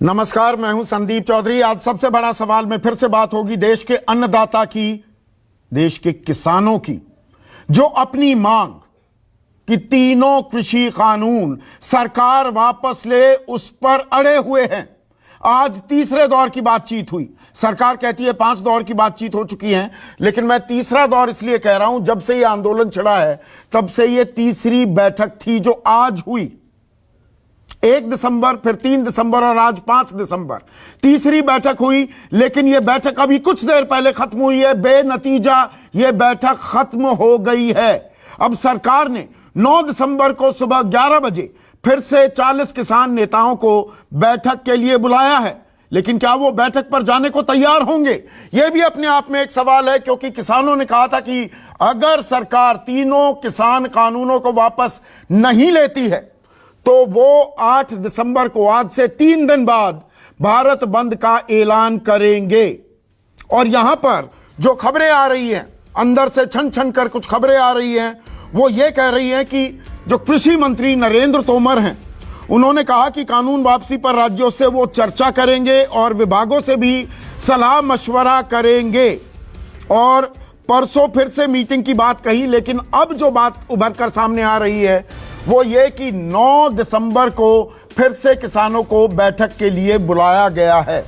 नमस्कार, मैं हूं संदीप चौधरी। आज सबसे बड़ा सवाल में फिर से बात होगी देश के अन्नदाता की, देश के किसानों की, जो अपनी मांग कि तीनों कृषि कानून सरकार वापस ले उस पर अड़े हुए हैं। आज तीसरे दौर की बातचीत हुई। सरकार कहती है 5 दौर की बातचीत हो चुकी है, लेकिन मैं तीसरा दौर इसलिए कह रहा हूं, जब से यह आंदोलन छिड़ा है तब से यह तीसरी बैठक थी जो आज हुई। 1 दिसंबर, फिर 3 दिसंबर और आज 5 दिसंबर तीसरी बैठक हुई। लेकिन यह बैठक अभी कुछ देर पहले खत्म हुई है, बेनतीजा यह बैठक खत्म हो गई है। अब सरकार ने 9 दिसंबर को सुबह 11 बजे फिर से 40 किसान नेताओं को बैठक के लिए बुलाया है। लेकिन क्या वो बैठक पर जाने को तैयार होंगे, यह भी अपने आप में एक सवाल है, क्योंकि किसानों ने कहा था कि अगर सरकार तीनों किसान कानूनों को वापस नहीं लेती है तो वो 8 दिसंबर को, आज से 3 दिन बाद, भारत बंद का ऐलान करेंगे। और यहां पर जो खबरें आ रही हैं, अंदर से छन छन कर कुछ खबरें आ रही हैं, वो ये कह रही हैं कि जो कृषि मंत्री नरेंद्र तोमर हैं, उन्होंने कहा कि कानून वापसी पर राज्यों से वो चर्चा करेंगे और विभागों से भी सलाह मशवरा करेंगे। और परसों फिर से मीटिंग की बात कही, लेकिन अब जो बात उभर कर सामने आ रही है वो ये कि 9 दिसंबर को फिर से किसानों को बैठक के लिए बुलाया गया है।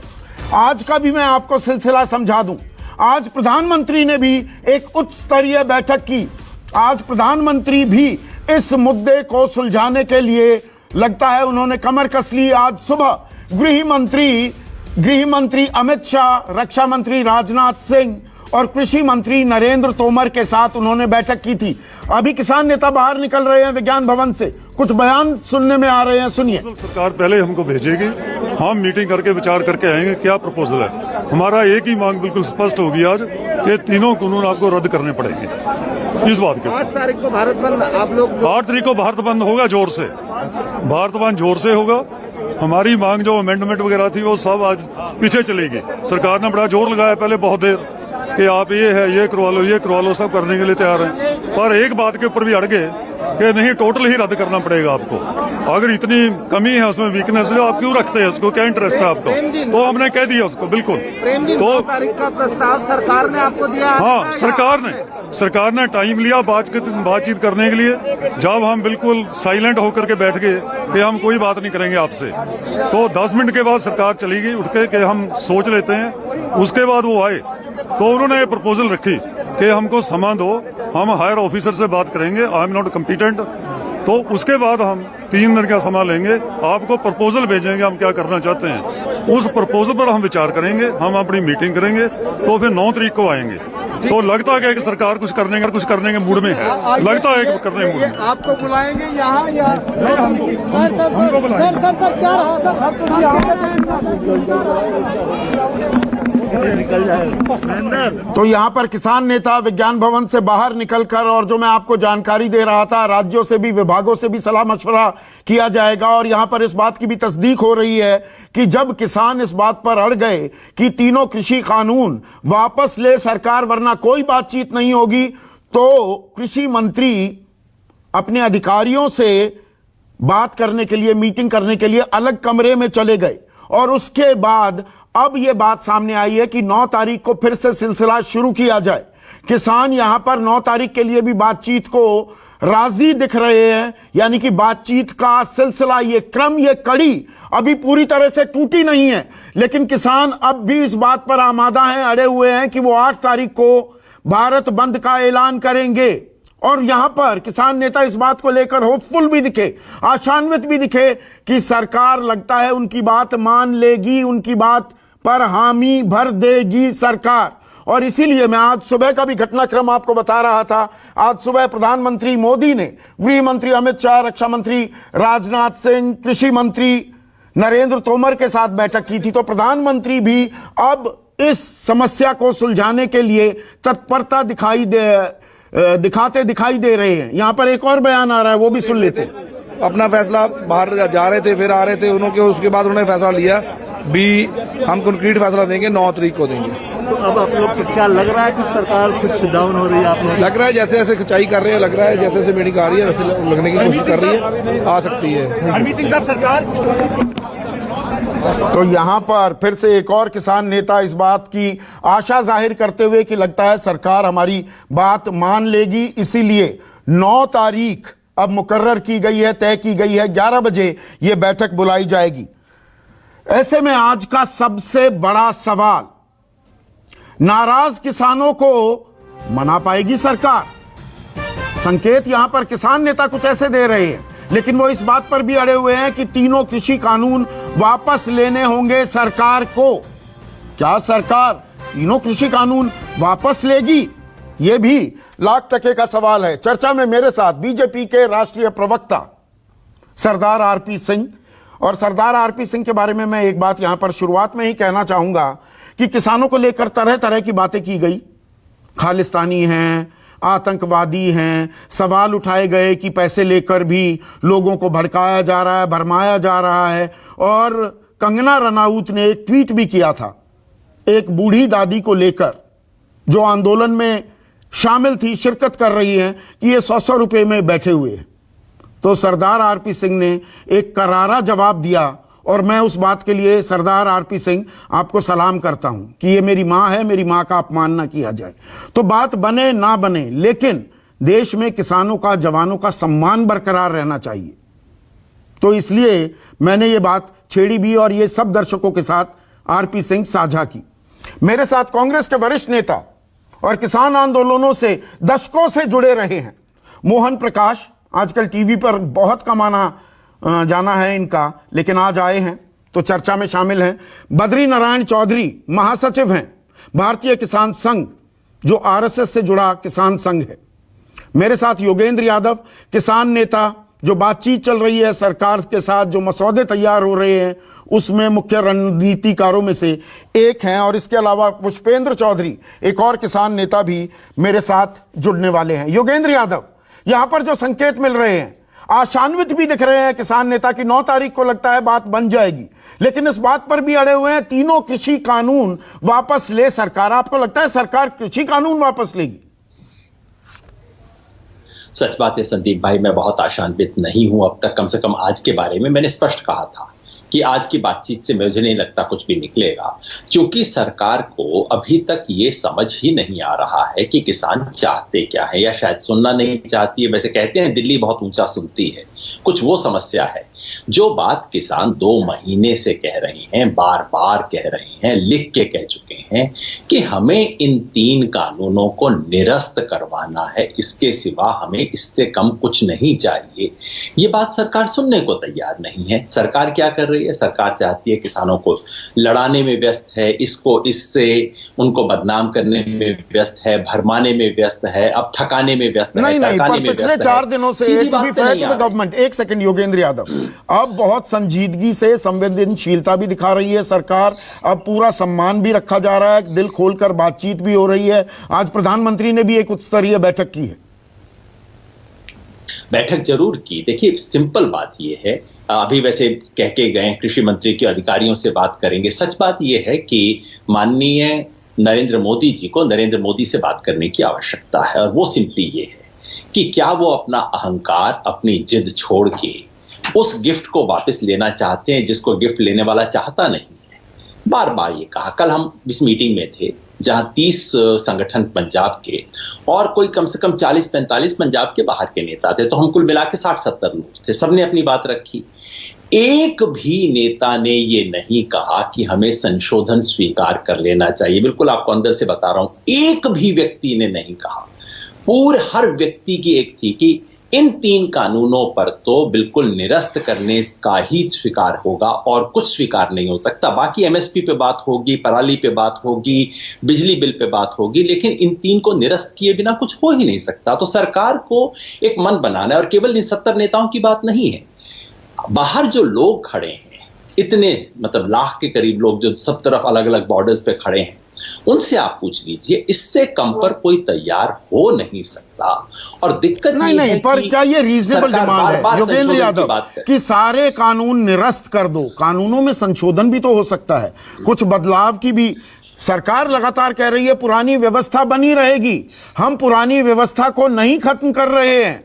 आज का भी मैं आपको सिलसिला समझा दूं। आज प्रधानमंत्री ने भी एक उच्च स्तरीय बैठक की। आज प्रधानमंत्री भी इस मुद्दे को सुलझाने के लिए लगता है उन्होंने कमर कस ली। आज सुबह गृह मंत्री अमित शाह, रक्षा मंत्री राजनाथ सिंह और कृषि मंत्री नरेंद्र तोमर के साथ उन्होंने बैठक की थी। अभी किसान नेता बाहर निकल रहे हैं विज्ञान भवन से, कुछ बयान सुनने में आ रहे हैं, सुनिए। सरकार पहले हमको भेजेगी, हम मीटिंग करके विचार करके आएंगे क्या प्रपोजल है। हमारा एक ही मांग बिल्कुल स्पष्ट होगी आज कि तीनों कानून आपको रद्द करने पड़ेंगे। इस बात के 8 तारीख को भारत बंद, आप लोग 8 तारीख को भारत बंद होगा, जोर से भारत बंद जोर से होगा। हमारी मांग जो अमेंडमेंट वगैरह थी वो सब आज पीछे चलेगी। सरकार ने बड़ा जोर लगाया पहले बहुत देर कि आप ये करवा लो, सब करने के लिए तैयार हैं। पर एक बात के ऊपर भी अड़ गए कि नहीं, टोटल ही रद्द करना पड़ेगा आपको। अगर इतनी कमी है उसमें, वीकनेस है, आप क्यों रखते हैं उसको, क्या इंटरेस्ट है आपको? तो हमने कह दिया उसको बिल्कुल। तो 9 तारीख का प्रस्ताव सरकार ने आपको दिया? हाँ, सरकार ने टाइम लिया बातचीत करने के लिए। जब हम बिल्कुल साइलेंट होकर के बैठ गए कि हम कोई बात नहीं करेंगे आपसे, तो 10 मिनट के बाद सरकार चली गई उठ के कि हम सोच लेते हैं। उसके बाद वो आए तो उन्होंने ये प्रपोजल रखी कि हमको समय दो, हम हायर ऑफिसर से बात करेंगे, आई एम नॉट कम्पिटेंट। तो उसके बाद हम 3 दिन का समय लेंगे, आपको प्रपोजल भेजेंगे हम क्या करना चाहते हैं। उस प्रपोजल पर हम विचार करेंगे, हम अपनी मीटिंग करेंगे, तो फिर 9 तारीख को आएंगे। तो लगता है कि सरकार कुछ करने के मूड में है, लगता है कि करने के मूड में। आपको बुलाएंगे यहाँ या हमको बुलाएंगे। सर क्या रहा तो यहां पर किसान नेता विज्ञान भवन से बाहर निकलकर, और जो मैं आपको जानकारी दे रहा था, राज्यों से भी, विभागों से भी सलाह मशवरा किया जाएगा। और यहां पर इस बात की भी तस्दीक हो रही है कि जब किसान इस बात पर अड़ गए कि तीनों कृषि कानून वापस ले सरकार वरना कोई बातचीत नहीं होगी, तो कृषि मंत्री अपने अधिकारियों से बात करने के लिए, मीटिंग करने के लिए अलग कमरे में चले गए। और उसके बाद अब यह बात सामने आई है कि 9 तारीख को फिर से सिलसिला शुरू किया जाए। किसान यहां पर 9 तारीख के लिए भी बातचीत को राजी दिख रहे हैं, यानी कि बातचीत का सिलसिला, ये क्रम, ये कड़ी अभी पूरी तरह से टूटी नहीं है। लेकिन किसान अब भी इस बात पर आमादा हैं, अड़े हुए हैं कि वो 8 तारीख को भारत बंद का ऐलान करेंगे। और यहां पर किसान नेता इस बात को लेकर होपफुल भी दिखे, आशान्वित भी दिखे कि सरकार, लगता है, उनकी बात मान लेगी, उनकी बात पर हामी भर देगी सरकार। और इसीलिए मैं आज सुबह का भी घटनाक्रम आपको बता रहा था। आज सुबह प्रधानमंत्री मोदी ने गृह मंत्री अमित शाह, रक्षा मंत्री राजनाथ सिंह, कृषि मंत्री नरेंद्र तोमर के साथ बैठक की थी। तो प्रधानमंत्री भी अब इस समस्या को सुलझाने के लिए तत्परता दिखाते दिखाई दे रहे हैं। यहां पर एक और बयान आ रहा है, वो भी सुन लेते हैं। अपना फैसला, बाहर जा रहे थे, फिर आ रहे थे उन्होंने, उसके बाद उन्होंने फैसला लिया भी हम कंक्रीट फैसला देंगे, 9 तारीख को देंगे। तो अब आप लोग को क्या लग रहा है कि सरकार कुछ डाउन हो रही है? आप लोग लग रहा है जैसे जैसे खिंचाई कर रहे हैं, लग रहा है जैसे जैसे मीटिंग आ रही है वैसे लगने की कोशिश कर रही है, आ सकती है। हरमीत सिंह साहब, सरकार तो यहां पर फिर से एक और किसान नेता इस बात की आशा जाहिर करते हुए कि लगता है सरकार हमारी बात मान लेगी, इसीलिए 9 तारीख अब मुकर्रर की गई है, तय की गई है, 11 बजे यह बैठक बुलाई जाएगी। ऐसे में आज का सबसे बड़ा सवाल, नाराज किसानों को मना पाएगी सरकार? संकेत यहां पर किसान नेता कुछ ऐसे दे रहे हैं, लेकिन वो इस बात पर भी अड़े हुए हैं कि तीनों कृषि कानून वापस लेने होंगे सरकार को। क्या सरकार तीनों कृषि कानून वापस लेगी? यह भी लाख टके का सवाल है। चर्चा में मेरे साथ बीजेपी के राष्ट्रीय प्रवक्ता सरदार आरपी सिंह, और सरदार आरपी सिंह के बारे में मैं एक बात यहां पर शुरुआत में ही कहना चाहूंगा कि किसानों को लेकर तरह तरह की बातें की गई, खालिस्तानी हैं, आतंकवादी हैं, सवाल उठाए गए कि पैसे लेकर भी लोगों को भड़काया जा रहा है, भरमाया जा रहा है। और कंगना रनाउत ने एक ट्वीट भी किया था एक बूढ़ी दादी को लेकर जो आंदोलन में शामिल थी, शिरकत कर रही हैं, कि ये 100-100 रुपए में बैठे हुए हैं। तो सरदार आरपी सिंह ने एक करारा जवाब दिया, और मैं उस बात के लिए सरदार आरपी सिंह आपको सलाम करता हूं कि ये मेरी मां है, मेरी मां का अपमान ना किया जाए। तो बात बने ना बने, लेकिन देश में किसानों का, जवानों का सम्मान बरकरार रहना चाहिए। तो इसलिए मैंने ये बात छेड़ी भी और ये सब दर्शकों के साथ आरपी सिंह साझा की। मेरे साथ कांग्रेस के वरिष्ठ नेता और किसान आंदोलनों से दशकों से जुड़े रहे हैं मोहन प्रकाश, आजकल टीवी पर बहुत कम आना जाना है इनका, लेकिन आज आए हैं तो चर्चा में शामिल हैं। बद्री नारायण चौधरी महासचिव हैं भारतीय किसान संघ, जो आरएसएस से जुड़ा किसान संघ है। मेरे साथ योगेंद्र यादव, किसान नेता, जो बातचीत चल रही है सरकार के साथ, जो मसौदे तैयार हो रहे हैं उसमें मुख्य रणनीतिकारों में से एक हैं। और इसके अलावा पुष्पेंद्र चौधरी, एक और किसान नेता भी मेरे साथ जुड़ने वाले हैं। योगेंद्र यादव, यहां पर जो संकेत मिल रहे हैं, आशान्वित भी दिख रहे हैं किसान नेता की 9 तारीख को लगता है बात बन जाएगी, लेकिन इस बात पर भी अड़े हुए हैं तीनों कृषि कानून वापस ले सरकार। आपको लगता है सरकार कृषि कानून वापस लेगी? सच बात है संदीप भाई, मैं बहुत आशान्वित नहीं हूं अब तक। कम से कम आज के बारे में मैंने स्पष्ट कहा था कि आज की बातचीत से मुझे नहीं लगता कुछ भी निकलेगा, क्योंकि सरकार को अभी तक ये समझ ही नहीं आ रहा है कि किसान चाहते क्या है, या शायद सुनना नहीं चाहती है। वैसे कहते हैं दिल्ली बहुत ऊंचा सुनती है, कुछ वो समस्या है। जो बात किसान 2 महीने से कह रहे हैं, बार बार कह रहे हैं, लिख के कह चुके हैं कि हमें इन 3 कानूनों को निरस्त करवाना है, इसके सिवा हमें इससे कम कुछ नहीं चाहिए। ये बात सरकार सुनने को तैयार नहीं है। सरकार क्या कर रही है? सरकार चाहती है, किसानों को लड़ाने में व्यस्त है, इसको इससे उनको बदनाम करने में व्यस्त है, भरमाने में व्यस्त है, अब थकाने में व्यस्त है, नहीं, पर पिछले 4 दिनों से गवर्नमेंट, एक सेकंड योगेंद्र यादव, अब बहुत संजीदगी से, संवेदनशीलता भी दिखा रही है सरकार, अब पूरा सम्मान भी रखा जा रहा है, दिल खोलकर बातचीत भी हो रही है। आज प्रधानमंत्री ने भी एक उच्च स्तरीय बैठक की है। बैठक जरूर की। देखिए, सिंपल बात यह है, अभी वैसे कह के गए कृषि मंत्री के अधिकारियों से बात करेंगे। सच बात यह है कि माननीय नरेंद्र मोदी जी को नरेंद्र मोदी से बात करने की आवश्यकता है, और वो सिंपली ये है कि क्या वो अपना अहंकार, अपनी जिद छोड़ के उस गिफ्ट को वापस लेना चाहते हैं जिसको गिफ्ट लेने वाला चाहता नहीं है। बार बार ये कहा। कल हम इस मीटिंग में थे जहां 30 संगठन पंजाब के और कोई कम से कम 40-45 पंजाब के बाहर के नेता थे, तो हम कुल मिला के 60-70 लोग थे। सबने अपनी बात रखी। एक भी नेता ने ये नहीं कहा कि हमें संशोधन स्वीकार कर लेना चाहिए। बिल्कुल आपको अंदर से बता रहा हूं, एक भी व्यक्ति ने नहीं कहा। पूरे हर व्यक्ति की एक थी कि इन 3 कानूनों पर तो बिल्कुल निरस्त करने का ही स्वीकार होगा और कुछ स्वीकार नहीं हो सकता। बाकी एमएसपी पे बात होगी, पराली पे बात होगी, बिजली बिल पे बात होगी, लेकिन इन 3 को निरस्त किए बिना कुछ हो ही नहीं सकता। तो सरकार को एक मन बनाना है, और केवल इन 70 नेताओं की बात नहीं है। बाहर जो लोग खड़े हैं, इतने मतलब लाख के करीब लोग जो सब तरफ अलग अलग बॉर्डर्स पे खड़े हैं, उनसे आप पूछ लीजिए, इससे कम पर कोई तैयार हो नहीं सकता। और दिक्कत नहीं, पर क्या ये रीजनेबल डिमांड है योगेंद्र यादव कि सारे कानून निरस्त कर दो? कानूनों में संशोधन भी तो हो सकता है, कुछ बदलाव की भी सरकार लगातार कह रही है पुरानी व्यवस्था बनी रहेगी। हम पुरानी व्यवस्था को नहीं खत्म कर रहे हैं,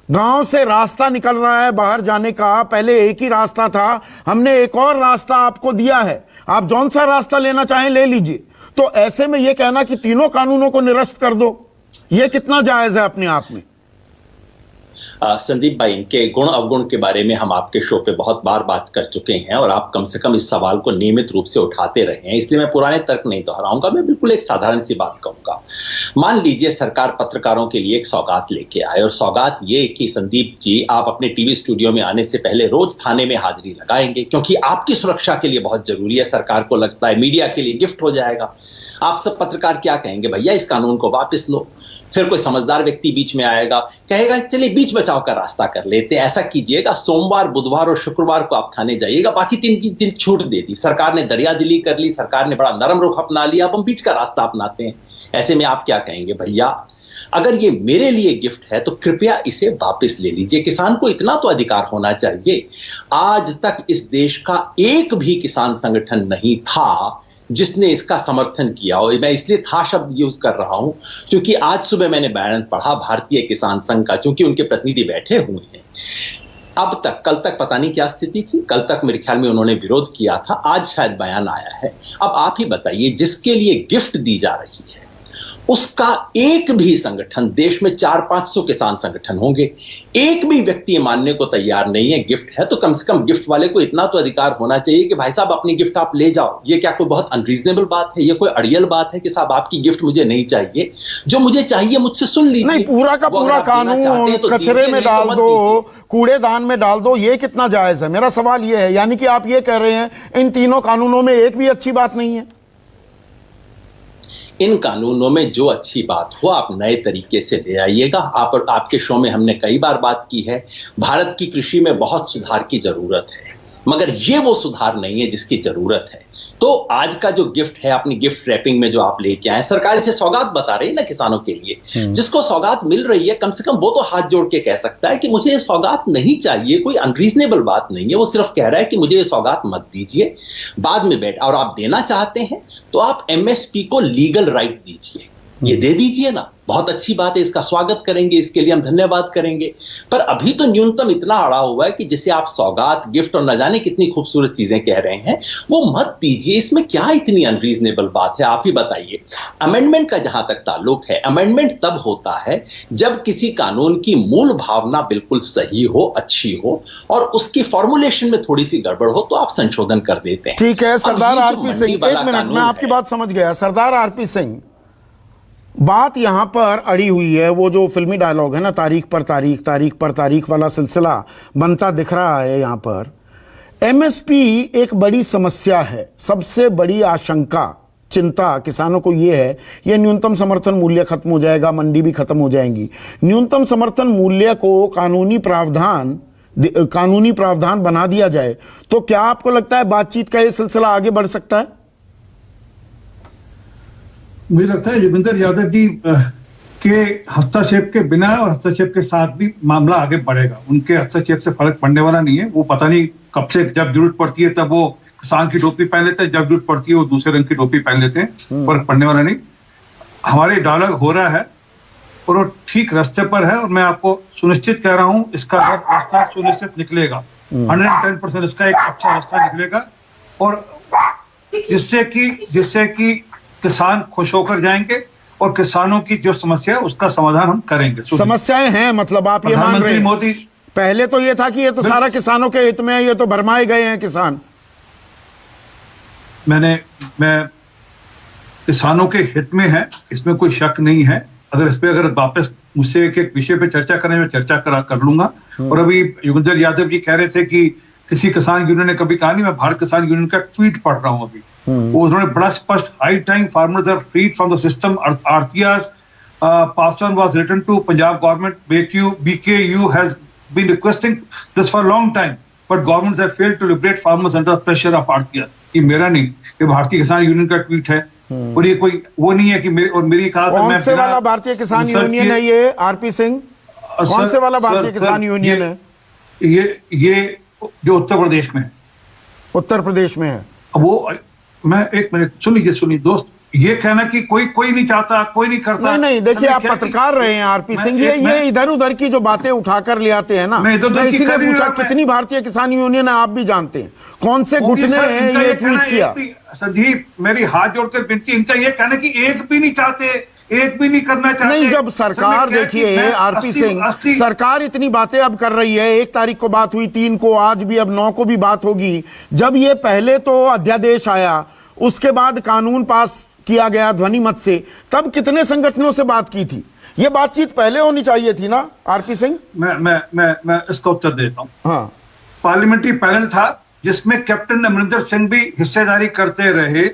गांव से रास्ता निकल रहा है बाहर जाने का, पहले एक ही रास्ता था, हमने एक और रास्ता आपको दिया है, आप जौन सा रास्ता लेना चाहें ले लीजिए। तो ऐसे में यह कहना कि तीनों कानूनों को निरस्त कर दो, यह कितना जायज है अपने आप में? संदीप भाई, इनके गुण अवगुण के बारे में हम आपके शो पे बहुत बार बात कर चुके हैं और आप कम से कम इस सवाल को नियमित रूप से उठाते रहे हैं, इसलिए मैं पुराने तर्क नहीं दोहराऊंगा। मैं बिल्कुल एक साधारण सी बात कहूंगा। मान लीजिए सरकार पत्रकारों के लिए एक सौगात लेके आए, और सौगात ये कि संदीप जी आप अपने टीवी स्टूडियो में आने से पहले रोज थाने में हाजिरी लगाएंगे, क्योंकि आपकी सुरक्षा के लिए बहुत जरूरी है। सरकार को लगता है मीडिया के लिए गिफ्ट हो जाएगा। आप सब पत्रकार क्या कहेंगे, भैया इस कानून को वापस लो। फिर कोई समझदार व्यक्ति बीच में आएगा, कहेगा चलिए बीच बचाव का रास्ता कर लेते हैं, ऐसा कीजिएगा सोमवार, बुधवार और शुक्रवार को आप थाने जाइएगा, बाकी 3 दिन छूट दे दी। सरकार ने दरियादिली कर ली, सरकार ने बड़ा नरम रुख अपना लिया, अब हम बीच का रास्ता अपनाते हैं। ऐसे में आप क्या कहेंगे, भैया अगर ये मेरे लिए गिफ्ट है तो कृपया इसे वापस ले लीजिए। किसान को इतना तो अधिकार होना चाहिए। आज तक इस देश का एक भी किसान संगठन नहीं था जिसने इसका समर्थन किया, और मैं इसलिए था शब्द यूज कर रहा हूं क्योंकि आज सुबह मैंने बयान पढ़ा भारतीय किसान संघ का, क्योंकि उनके प्रतिनिधि बैठे हुए हैं। अब तक, कल तक पता नहीं क्या स्थिति थी, कल तक मेरे ख्याल में उन्होंने विरोध किया था, आज शायद बयान आया है। अब आप ही बताइए, जिसके लिए गिफ्ट दी जा रही है उसका एक भी संगठन, देश में 400-500 किसान संगठन होंगे, एक भी व्यक्ति मानने को तैयार नहीं है गिफ्ट है, तो कम से कम गिफ्ट वाले को इतना तो अधिकार होना चाहिए कि भाई साहब अपनी गिफ्ट आप ले जाओ। ये क्या कोई बहुत अनरीजनेबल बात है? ये कोई अड़ियल बात है कि साहब आपकी गिफ्ट मुझे नहीं चाहिए, जो मुझे चाहिए मुझसे सुन लीजिए। नहीं, पूरा का पूरा कानून कचरे में डाल दो, कूड़ेदान में डाल दो, ये कितना जायज है? मेरा सवाल ये है। यानी कि आप ये कह रहे हैं इन तीनों कानूनों में एक भी अच्छी बात नहीं है? इन कानूनों में जो अच्छी बात हो आप नए तरीके से ले आइएगा। आपके शो में हमने कई बार बात की है, भारत की कृषि में बहुत सुधार की जरूरत है, मगर ये वो सुधार नहीं है जिसकी जरूरत है। तो आज का जो गिफ्ट है, अपनी गिफ्ट रैपिंग में जो आप लेके आए, सरकार इसे सौगात बता रही है ना किसानों के लिए। जिसको सौगात मिल रही है कम से कम वो तो हाथ जोड़ के कह सकता है कि मुझे ये सौगात नहीं चाहिए। कोई अनरीजनेबल बात नहीं है, वो सिर्फ कह रहा है कि मुझे ये सौगात मत दीजिए। बाद में बैठ, और आप देना चाहते हैं तो आप एमएसपी को लीगल राइट दीजिए, ये दे दीजिए ना, बहुत अच्छी बात है, इसका स्वागत करेंगे, इसके लिए हम धन्यवाद करेंगे। पर अभी तो न्यूनतम इतना अड़ा हुआ है कि जिसे आप सौगात, गिफ्ट और न जाने कितनी खूबसूरत चीजें कह रहे हैं वो मत दीजिए। इसमें क्या इतनी अनरीजनेबल बात है, आप ही बताइए। अमेंडमेंट का जहां तक ताल्लुक है, अमेंडमेंट तब होता है जब किसी कानून की मूल भावना बिल्कुल सही हो, अच्छी हो, और उसकी फॉर्मुलेशन में थोड़ी सी गड़बड़ हो तो आप संशोधन कर देते हैं। ठीक है सरदार आरपी सिंह, एक मिनट, मैं आपकी बात समझ गया। सरदार आरपी सिंह, बात यहां पर अड़ी हुई है, वो जो फिल्मी डायलॉग है ना, तारीख पर तारीख, तारीख पर तारीख वाला सिलसिला बनता दिख रहा है। यहां पर एमएसपी एक बड़ी समस्या है, सबसे बड़ी आशंका, चिंता किसानों को यह है यह न्यूनतम समर्थन मूल्य खत्म हो जाएगा, मंडी भी खत्म हो जाएंगी। न्यूनतम समर्थन मूल्य को कानूनी प्रावधान बना दिया जाए तो क्या आपको लगता है बातचीत का यह सिलसिला आगे बढ़ सकता है? मुझे लगता है योगेंद्र यादव जी के हस्तक्षेप के बिना और हस्तक्षेप के साथ भी मामला आगे बढ़ेगा। उनके हस्तक्षेप से फर्क पड़ने वाला नहीं है। वो पता नहीं कब से, जब जरूरत पड़ती है तब वो किसान की टोपी पहन लेते हैं, जब जरूरत पड़ती है वो दूसरे रंग की टोपी पहन लेते हैं, फर्क पड़ने वाला नहीं। हमारे डायलॉग हो रहा है और वो ठीक रास्ते पर है, और मैं आपको सुनिश्चित कह रहा हूँ इसका रास्ता सुनिश्चित निकलेगा। 110% इसका एक अच्छा रास्ता निकलेगा, और जिससे कि किसान खुश होकर जाएंगे और किसानों की जो समस्या है उसका समाधान हम करेंगे। समस्याएं हैं मतलब आप ये मान रहे हैं? मोदी, पहले तो ये था कि ये तो सारा किसानों के हित में है, ये तो भरमाए गए हैं किसान। मैं किसानों के हित में है, इसमें कोई शक नहीं है। अगर वापस मुझसे एक विषय पे चर्चा करें, मैं चर्चा कर लूंगा। और अभी योगेंद्र यादव जी कह रहे थे कि किसी किसान यूनियन ने कभी कहा नहीं, मैं भारत किसान यूनियन का ट्वीट पढ़ रहा हूं अभी। वो उन्होंने बड़ा स्पष्ट, high time farmers are freed from the system, RTR passed on was written to Punjab government, BKU has been requesting this for a long time, but governments have failed to liberate farmers under the pressure of RTR. ये मेरा नहीं, ये भारतीय किसान union का tweet है, और ये कोई वो नहीं है कि मेरी कहा था। कौन से वाला भारतीय किसान यूनियन है ये आरपी सिंह? कौन से वाला भारतीय किसान यूनियन है ये जो उत्तर प्रदेश में है। उत्तर प्रदेश में है। वो मैं एक मिनट सुन लीजिए दोस्त, ये कहना कि कोई नहीं चाहता, कोई नहीं करता। नहीं देखिए, आप पत्रकार रहे हैं आरपी सिंह, ये इधर उधर की जो बातें उठाकर ले आते हैं ना, मैं इसीलिए पूछा कितनी भारतीय किसान यूनियन है, आप भी जानते हैं कौन से घुटने हैं ये ट्वीट किया। संदीप, मेरी हाथ जोड़कर विनती, इनका ये कहना कि एक भी नहीं चाहते, एक भी नहीं करना चाहते। नहीं, जब सरकार, देखिए आरपी सिंह, सरकार इतनी बातें अब कर रही है, 1 तारीख को बात हुई, 3 को, आज भी, अब 9 को भी बात होगी। जब ये पहले तो अध्यादेश आया, उसके बाद कानून पास किया गया ध्वनि मत से, तब कितने संगठनों से बात की थी? ये बातचीत पहले होनी चाहिए थी ना आरपी सिंह? मैं इसका उत्तर देता हूं। हाँ, पार्लियामेंट्री पैनल था जिसमें कैप्टन अमरिंदर सिंह भी हिस्सेदारी करते रहे,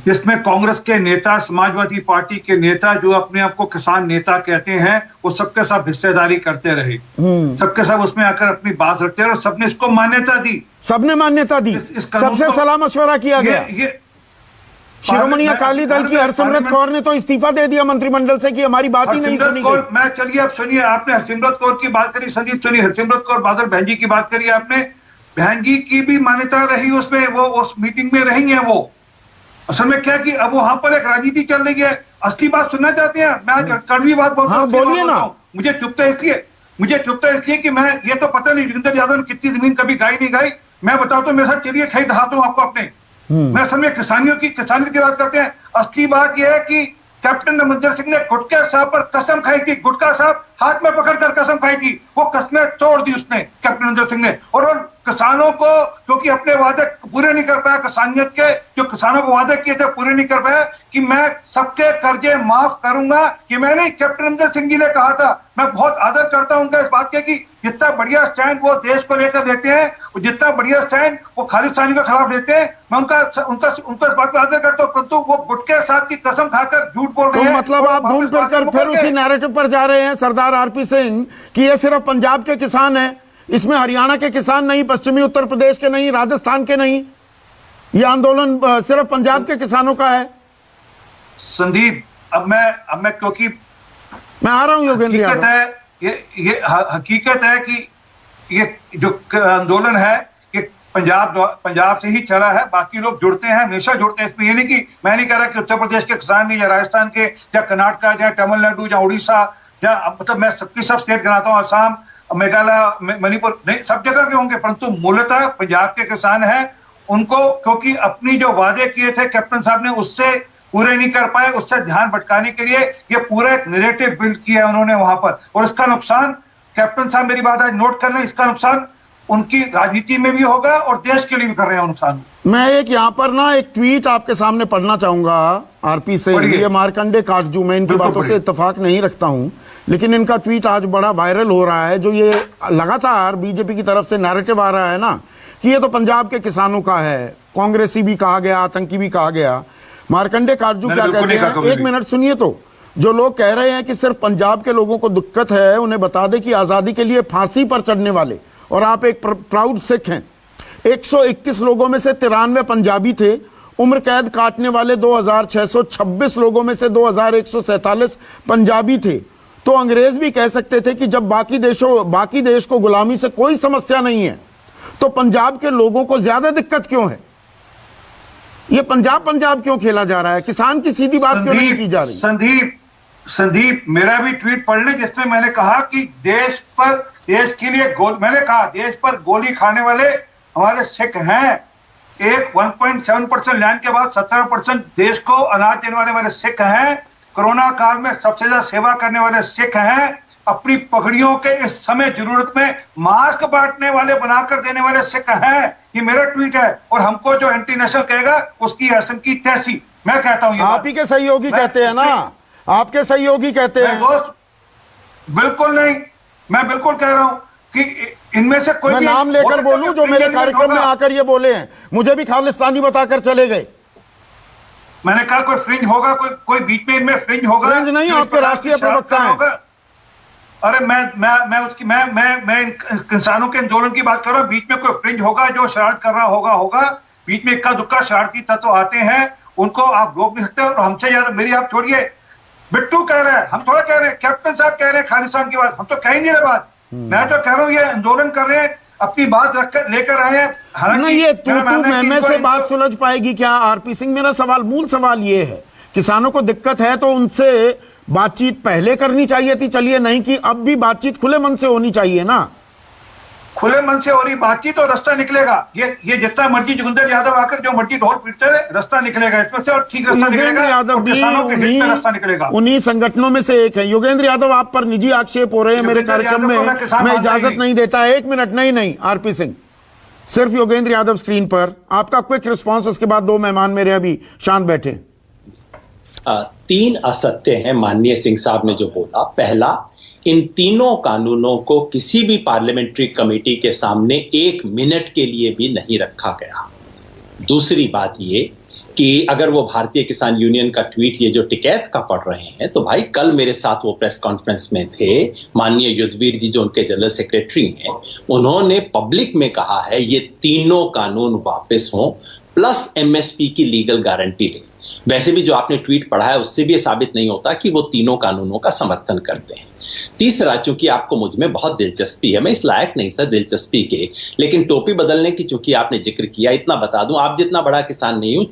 जिसमें कांग्रेस के नेता, समाजवादी पार्टी के नेता, जो अपने आप को किसान नेता कहते हैं, वो सबके सब हिस्सेदारी करते रहे, सबके सब उसमें आकर अपनी बात रखते रहे और सबने इसको मान्यता दी। सबने मान्यता दी, सबसे सलाह मशवरा किया गया। शिरोमणि अकाली दल की हरसिमरत कौर ने तो इस्तीफा दे दिया मंत्रिमंडल से कि हमारी बात ही नहीं सुनी गई। मैं चलिए, आप सुनिए, आपने हरसिमरत कौर की बात करी, संदीप सुनिए, हरसिमरत कौर बादल बहन जी की बात करी आपने, बहन जी की भी मान्यता रही उसमें, वो उस मीटिंग में रही है। वो असल में क्या कि अब वहां पर एक राजनीति चल रही है। असली बात सुनना चाहते हैं? मैं आज कड़वी बात बोलता हूँ, बोलिए ना। मुझे चुपता इसलिए कि मैं, ये तो पता नहीं जोगिंदर यादव ने कितनी जमीन कभी गाई नहीं गाई, मैं बताता हूँ, मेरे साथ चलिए, खरीद दिखाता हूँ आपको अपने। मैं असल में किसानियत की बात करते हैं। असली बात यह है कि कैप्टन अमरिंदर सिंह ने गुटका साहब पर कसम खाई थी, गुटका साहब हाथ में पकड़कर कसम खाई थी, वो कसमें तोड़ दी उसने, कैप्टन अमरिंदर सिंह ने। और किसानों को, क्योंकि अपने वादे पूरे नहीं कर पाया, किसानियत के जो किसानों को वादे किए थे पूरे नहीं कर पाया, कि मैं सबके कर्जे माफ करूंगा, ये मैंने कैप्टन अमरिंदर सिंह जी ने कहा था। मैं बहुत आदर करता हूं उनका इस बात के कि जितना बढ़िया स्टैंड वो देश को लेकर लेते हैं, जितना बढ़िया स्टैंड वो खालिस्तानी के खिलाफ लेते हैं, मैं उनका इस बात पर आदर करता हूं। परंतु वो गुटके साहब की कसम खाकर झूठ बोल रहे हैं। तो मतलब आप घूम फिर कर फिर उसी नैरेटिव पर जा रहे हैं सरदार आरपी सिंह कि ये सिर्फ पंजाब के किसान हैं, इसमें हरियाणा के किसान नहीं, पश्चिमी उत्तर प्रदेश के नहीं, राजस्थान के नहीं, ये आंदोलन सिर्फ पंजाब के किसानों का है। संदीप, अब मैं क्योंकि मैं आ रहा हूं योगेंद्र यादव, ये हकीकत है कि ये जो आंदोलन है ये पंजाब से ही चला है। बाकी लोग जुड़ते हैं, हमेशा जुड़ते हैं इसमें। ये नहीं कि मैं नहीं कह रहा कि उत्तर प्रदेश के किसान नहीं, या राजस्थान के, या कर्नाटक, या तमिलनाडु, या उड़ीसा, या मतलब मैं सबकी सब स्टेट गिनाता हूँ, असम, मेघालय, मणिपुर, नहीं सब जगह के होंगे, परंतु मूलतः पंजाब के किसान हैं। उनको क्योंकि अपनी जो वादे किए थे कैप्टन साहब ने उससे पूरे नहीं कर पाए, उससे ध्यान भटकाने के लिए ये पूरा एक नैरेटिव बिल्ड किया है उन्होंने वहां पर। और इसका नुकसान, कैप्टन साहब मेरी बात आज नोट कर लें, इसका नुकसान उनकी राजनीति में भी होगा और देश के लिए भी कर रहे हैं नुकसान। मैं एक यहाँ पर ना एक ट्वीट आपके सामने पढ़ना चाहूंगा आरपी से, ये मार्कंडे काटजू, मैं इनकी बातों से इत्तेफाक नहीं रखता हूं, लेकिन इनका ट्वीट आज बड़ा वायरल हो रहा है। जो ये लगातार बीजेपी की तरफ से नैरेटिव आ रहा है ना कि ये तो पंजाब के किसानों का है, कांग्रेसी भी कहा गया, आतंकी भी कहा गया। मार्कंडे काटजू क्या कहते हैं, एक मिनट सुनिए। तो जो लोग कह रहे हैं कि सिर्फ पंजाब के लोगों को दिक्कत है, उन्हें बता दें कि आजादी के लिए फांसी पर चढ़ने वाले, और आप एक प्राउड सिख हैं, 121 लोगों में से 93 पंजाबी थे। उम्र कैद काटने वाले 2626 लोगों में से 2147 पंजाबी थे। तो अंग्रेज भी कह सकते थे कि जब बाकी देश को गुलामी से कोई समस्या नहीं है, तो पंजाब के लोगों को ज्यादा दिक्कत क्यों है? ये पंजाब क्यों खेला जा रहा है? किसान की सीधी बात क्यों नहीं की जा रही? संदीप, मेरा भी ट्वीट पढ़ ले जिसमें मैंने कहा कि देश के लिए मैंने कहा देश पर गोली खाने वाले हमारे सिख हैं। एक 1.7% लैंड के बाद 17% देश को अनाज देने वाले हमारे सिख हैं। कोरोना काल में सबसे ज्यादा सेवा करने वाले सिख हैं। अपनी पगड़ियों के इस समय जरूरत में मास्क बांटने वाले बनाकर देने वाले सिख हैं। ये मेरा ट्वीट है। और हमको जो एंटी नेशनल कहेगा उसकी असम की तैसी, मैं कहता हूं। आप ही के सहयोगी कहते हैं ना, आपके सहयोगी कहते हैं। दोस्त बिल्कुल नहीं, मैं बिल्कुल कह रहा हूं कि इनमें से कोई मैं नाम लेकर बोलूं जो मेरे कार्यक्रम में आकर ये बोले हैं, मुझे भी खालिस्तानी बताकर चले गए। मैंने कहा कोई फ्रिंज होगा, कोई बीच में इनमें फ्रिंज होगा। फ्रिंज नहीं, आपके राष्ट्रीय प्रवक्ता हैं। अरे मैं किसानों के आंदोलन की बात कर रहा हूं। बीच में कोई फ्रिंज होगा जो शरारत कर रहा होगा। बीच में इक्का दुक्का शरारती तत्व आते हैं, उनको आप रोक नहीं सकते। और हमसे ज्यादा मेरी आप छोड़िए, बिट्टू कह रहे हैं, हम थोड़ा कह रहे हैं, कैप्टन साहब कह रहे हैं खालिस्तान की बात, हम तो कह ही नहीं रहे बात। मैं तो कह रहा हूं ये आंदोलन कर रहे हैं, अपनी बात रखकर लेकर आए हैं। हालांकि ये तू मैं से बात सुलझ पाएगी क्या आरपी सिंह? मेरा सवाल, मूल सवाल ये है किसानों को दिक्कत है तो उनसे बातचीत पहले करनी चाहिए थी, चलिए नहीं कि अब भी बातचीत खुले मन से होनी चाहिए ना। खुले मन से हो रही बातचीत और रास्ता निकलेगा। ये जितना मर्जी जोगिंदर यादव आकर जो मर्जी ढोल पीटते रहे, रास्ता निकलेगा इसमें से, और ठीक रास्ता निकलेगा। यादव भी रास्ता निकलेगा। उन्हीं संगठनों में से एक है। योगेंद्र यादव, आप पर निजी आक्षेप हो रहे हैं मेरे कार्यक्रम में, मैं इजाजत नहीं देता। एक मिनट, नहीं आरपी सिंह, सिर्फ योगेंद्र यादव स्क्रीन पर, आपका क्विक रिस्पॉन्स, उसके बाद दो मेहमान मेरे अभी शांत बैठे। 3 असत्य हैं माननीय सिंह साहब ने जो बोला। पहला, इन तीनों कानूनों को किसी भी पार्लियामेंट्री कमेटी के सामने 1 मिनट के लिए भी नहीं रखा गया। दूसरी बात ये कि अगर वो भारतीय किसान यूनियन का ट्वीट ये जो टिकैत का पढ़ रहे हैं, तो भाई कल मेरे साथ वो प्रेस कॉन्फ्रेंस में थे, माननीय युद्धवीर जी जो उनके जनरल सेक्रेटरी हैं, उन्होंने पब्लिक में कहा है ये तीनों कानून वापस हों प्लस एमएसपी की लीगल गारंटी लें। वैसे भी जो आपने ट्वीट पढ़ा है उससे भी ये साबित नहीं होता कि वो तीनों कानूनों का समर्थन करते हैं। तीसरा, चूंकि आपको मुझ में बहुत दिलचस्पी है, मैं इस लायक नहीं सर दिलचस्पी के, लेकिन टोपी बदलने की चूंकि आपने जिक्र किया, इतना बता दूं, आप जितना बड़ा किसान नहीं हूं,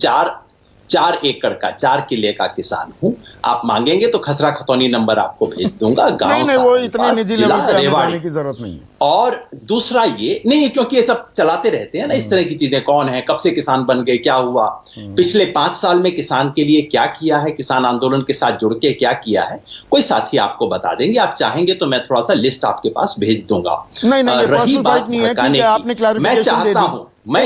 4 एकड़ का 4 किले का किसान हूं। आप मांगेंगे तो खसरा खतौनी नंबर आपको भेज दूंगा। गांव नहीं, वो इतने निजी लेवल पे हमें जाने की जरूरत नहीं है। और दूसरा ये नहीं, क्योंकि ये सब चलाते रहते हैं ना इस तरह की चीजें, कौन है, कब से किसान बन गए, क्या हुआ, पिछले 5 साल में किसान के लिए क्या किया है, किसान आंदोलन के साथ जुड़ के क्या किया है, कोई साथी आपको बता देंगे। आप चाहेंगे तो मैं थोड़ा सा लिस्ट आपके पास भेज दूंगा। रही बात मैं चाहता हूं मैं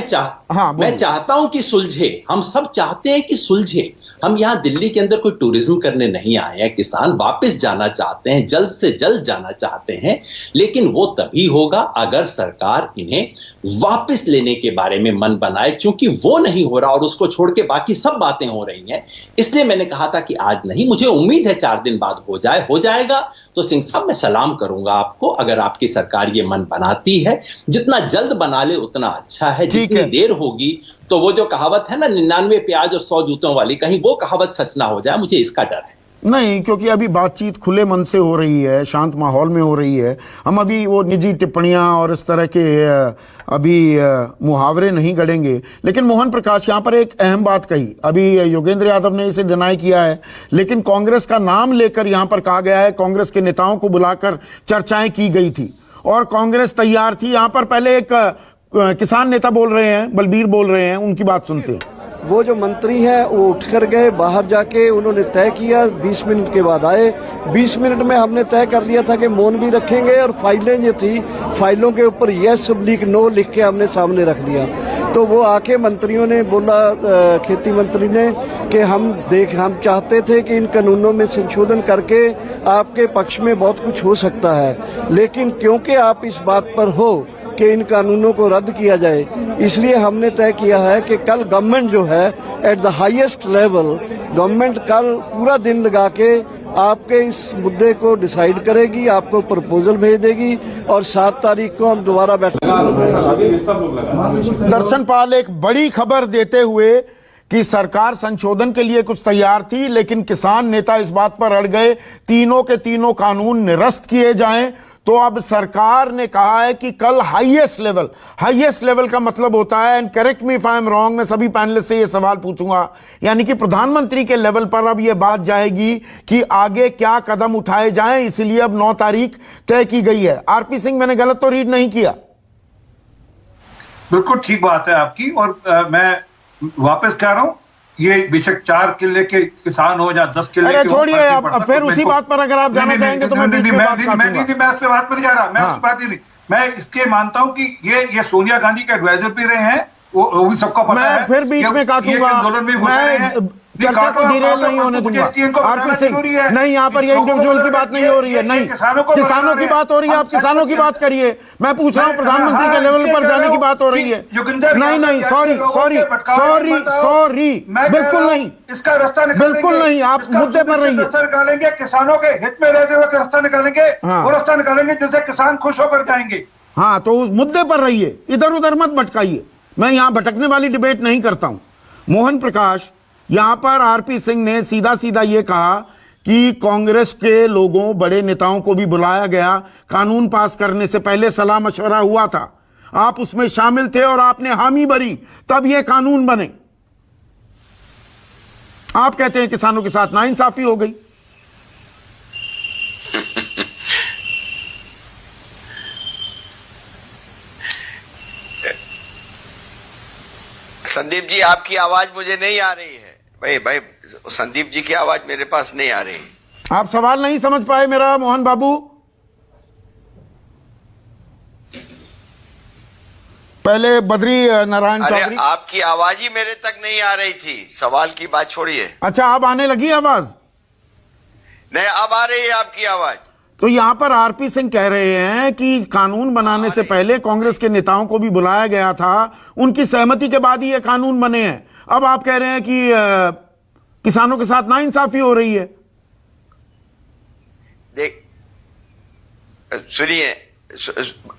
चाहता हूं कि सुलझे, हम सब चाहते हैं कि सुलझे। हम यहां दिल्ली के अंदर कोई टूरिज्म करने नहीं आए हैं, किसान वापस जाना चाहते हैं, जल्द से जल्द जाना चाहते हैं, लेकिन वो तभी होगा अगर सरकार इन्हें वापस लेने के बारे में मन बनाए। चूंकि वो नहीं हो रहा और उसको छोड़ के बाकी सब बातें हो रही हैं, इसलिए मैंने कहा था कि आज नहीं, मुझे उम्मीद है 4 दिन बाद हो जाएगा। तो सिंह साहब मैं सलाम करूंगा आपको, अगर आपकी सरकार ये मन बनाती है, जितना जल्द बना ले उतना अच्छा है। जितनी देर होगी तो वो जो कहावत है ना 99 प्याज और 100 जूतों वाली, कहीं वो कहावत सच ना हो जाए, मुझे इसका डर है। नहीं, क्योंकि अभी बातचीत खुले मन से हो रही है, शांत माहौल में हो रही है। हम अभी वो निजी टिप्पणियां और इस तरह के अभी मुहावरे नहीं गढ़ेंगे। लेकिन मोहन प्रकाश यहाँ पर एक अहम बात कही, अभी योगेंद्र यादव ने इसे डिनाई किया है, लेकिन कांग्रेस का नाम लेकर यहाँ पर कहा गया है, कांग्रेस के नेताओं को बुलाकर चर्चाएं की गई थी और कांग्रेस तैयार थी। यहाँ पर पहले एक किसान नेता बोल रहे हैं, बलबीर बोल रहे हैं, उनकी बात सुनते हैं। वो जो मंत्री हैं वो उठकर गए बाहर, जाके उन्होंने तय किया, 20 मिनट के बाद आए। 20 मिनट में हमने तय कर लिया था कि मौन भी रखेंगे और फाइलें जो थी, फाइलों के ऊपर yes/no लिख के हमने सामने रख दिया। तो वो आके मंत्रियों ने बोला, खेती मंत्री ने, कि हम चाहते थे कि इन कानूनों में संशोधन करके आपके पक्ष में बहुत कुछ हो सकता है, लेकिन क्योंकि आप इस बात पर हो कि इन कानूनों को रद्द किया जाए, इसलिए हमने तय किया है कि कल गवर्नमेंट जो है at the highest level, government कल पूरा दिन लगा के आपके इस मुद्दे को डिसाइड करेगी, आपको प्रपोजल भेज देगी और 7 तारीख को हम दोबारा दर्शन पाल एक बड़ी खबर देते हुए कि सरकार संशोधन के लिए कुछ तैयार थी, लेकिन किसान नेता इस बात पर अड़ गए तीनों के तीनों कानून निरस्त किए जाएं। तो अब सरकार ने कहा है कि कल हाईएस्ट लेवल का मतलब होता है, and correct me if I am wrong, मैं सभी पैनलिस्ट से यह सवाल पूछूंगा, यानी कि प्रधानमंत्री के लेवल पर अब यह बात जाएगी कि आगे क्या कदम उठाए जाएं, इसलिए अब 9 तारीख तय की गई है। आरपी सिंह, मैंने गलत तो रीड नहीं किया? बिल्कुल ठीक बात है आपकी, और मैं वापस कह रहा हूं, ये बेशक 4 किले के किसान हो या 10 किले के, अरे छोड़िए, अब फिर उसी बात पर अगर आप जाना चाहेंगे तो मैं बीच में बात काटूंगा। मैं इस पे बात पर नहीं जा रहा, मैं उस बात ही नहीं, मैं इसके मानता हूं कि ये सोनिया गांधी के एडवाइजर भी रहे हैं, वो भी सबको पता है। मैं फिर बीच में काटूंगा, मैं चर्चा को डिरेल नहीं होने दूंगा। आरपी सिंह, नहीं, यहाँ पर ये इंडिविजुअल की बात नहीं हो रही है, नहीं, किसानों की बात हो रही है, आप किसानों की बात करिए। मैं पूछ रहा हूँ प्रधानमंत्री के लेवल पर जाने की बात हो रही है। नहीं, सॉरी, बिल्कुल नहीं, इसका रास्ता बिल्कुल नहीं, आप मुद्दे पर रहिए। निकालेंगे, किसानों के हित में रहते हुए रास्ता निकालेंगे, वो रास्ता निकालेंगे जिससे किसान खुश होकर जाएंगे। हाँ, तो उस मुद्दे पर रहिए, इधर उधर मत भटकाइए। मैं यहाँ भटकने वाली डिबेट नहीं करता हूं। मोहन प्रकाश, यहां पर आरपी सिंह ने सीधा सीधा यह कहा कि कांग्रेस के लोगों, बड़े नेताओं को भी बुलाया गया, कानून पास करने से पहले सलाह मशवरा हुआ था, आप उसमें शामिल थे और आपने हामी भरी, तब ये कानून बने। आप कहते हैं किसानों के साथ नाइंसाफी हो गई। संदीप जी, आपकी आवाज मुझे नहीं आ रही है। भाई संदीप जी की आवाज मेरे पास नहीं आ रही। आप सवाल नहीं समझ पाए मेरा मोहन बाबू? पहले बद्री नारायण अरे चौधरी, आपकी आवाज ही मेरे तक नहीं आ रही थी। सवाल की बात छोड़िए। अच्छा अब आने लगी आवाज? नहीं, अब आ रही है आपकी आवाज। तो यहां पर आरपी सिंह कह रहे हैं कि कानून बनाने से पहले कांग्रेस के नेताओं को भी बुलाया गया था, उनकी सहमति के बाद ही ये कानून बने हैं। अब आप कह रहे हैं कि किसानों के साथ नाइंसाफी हो रही है। देख सुनिए,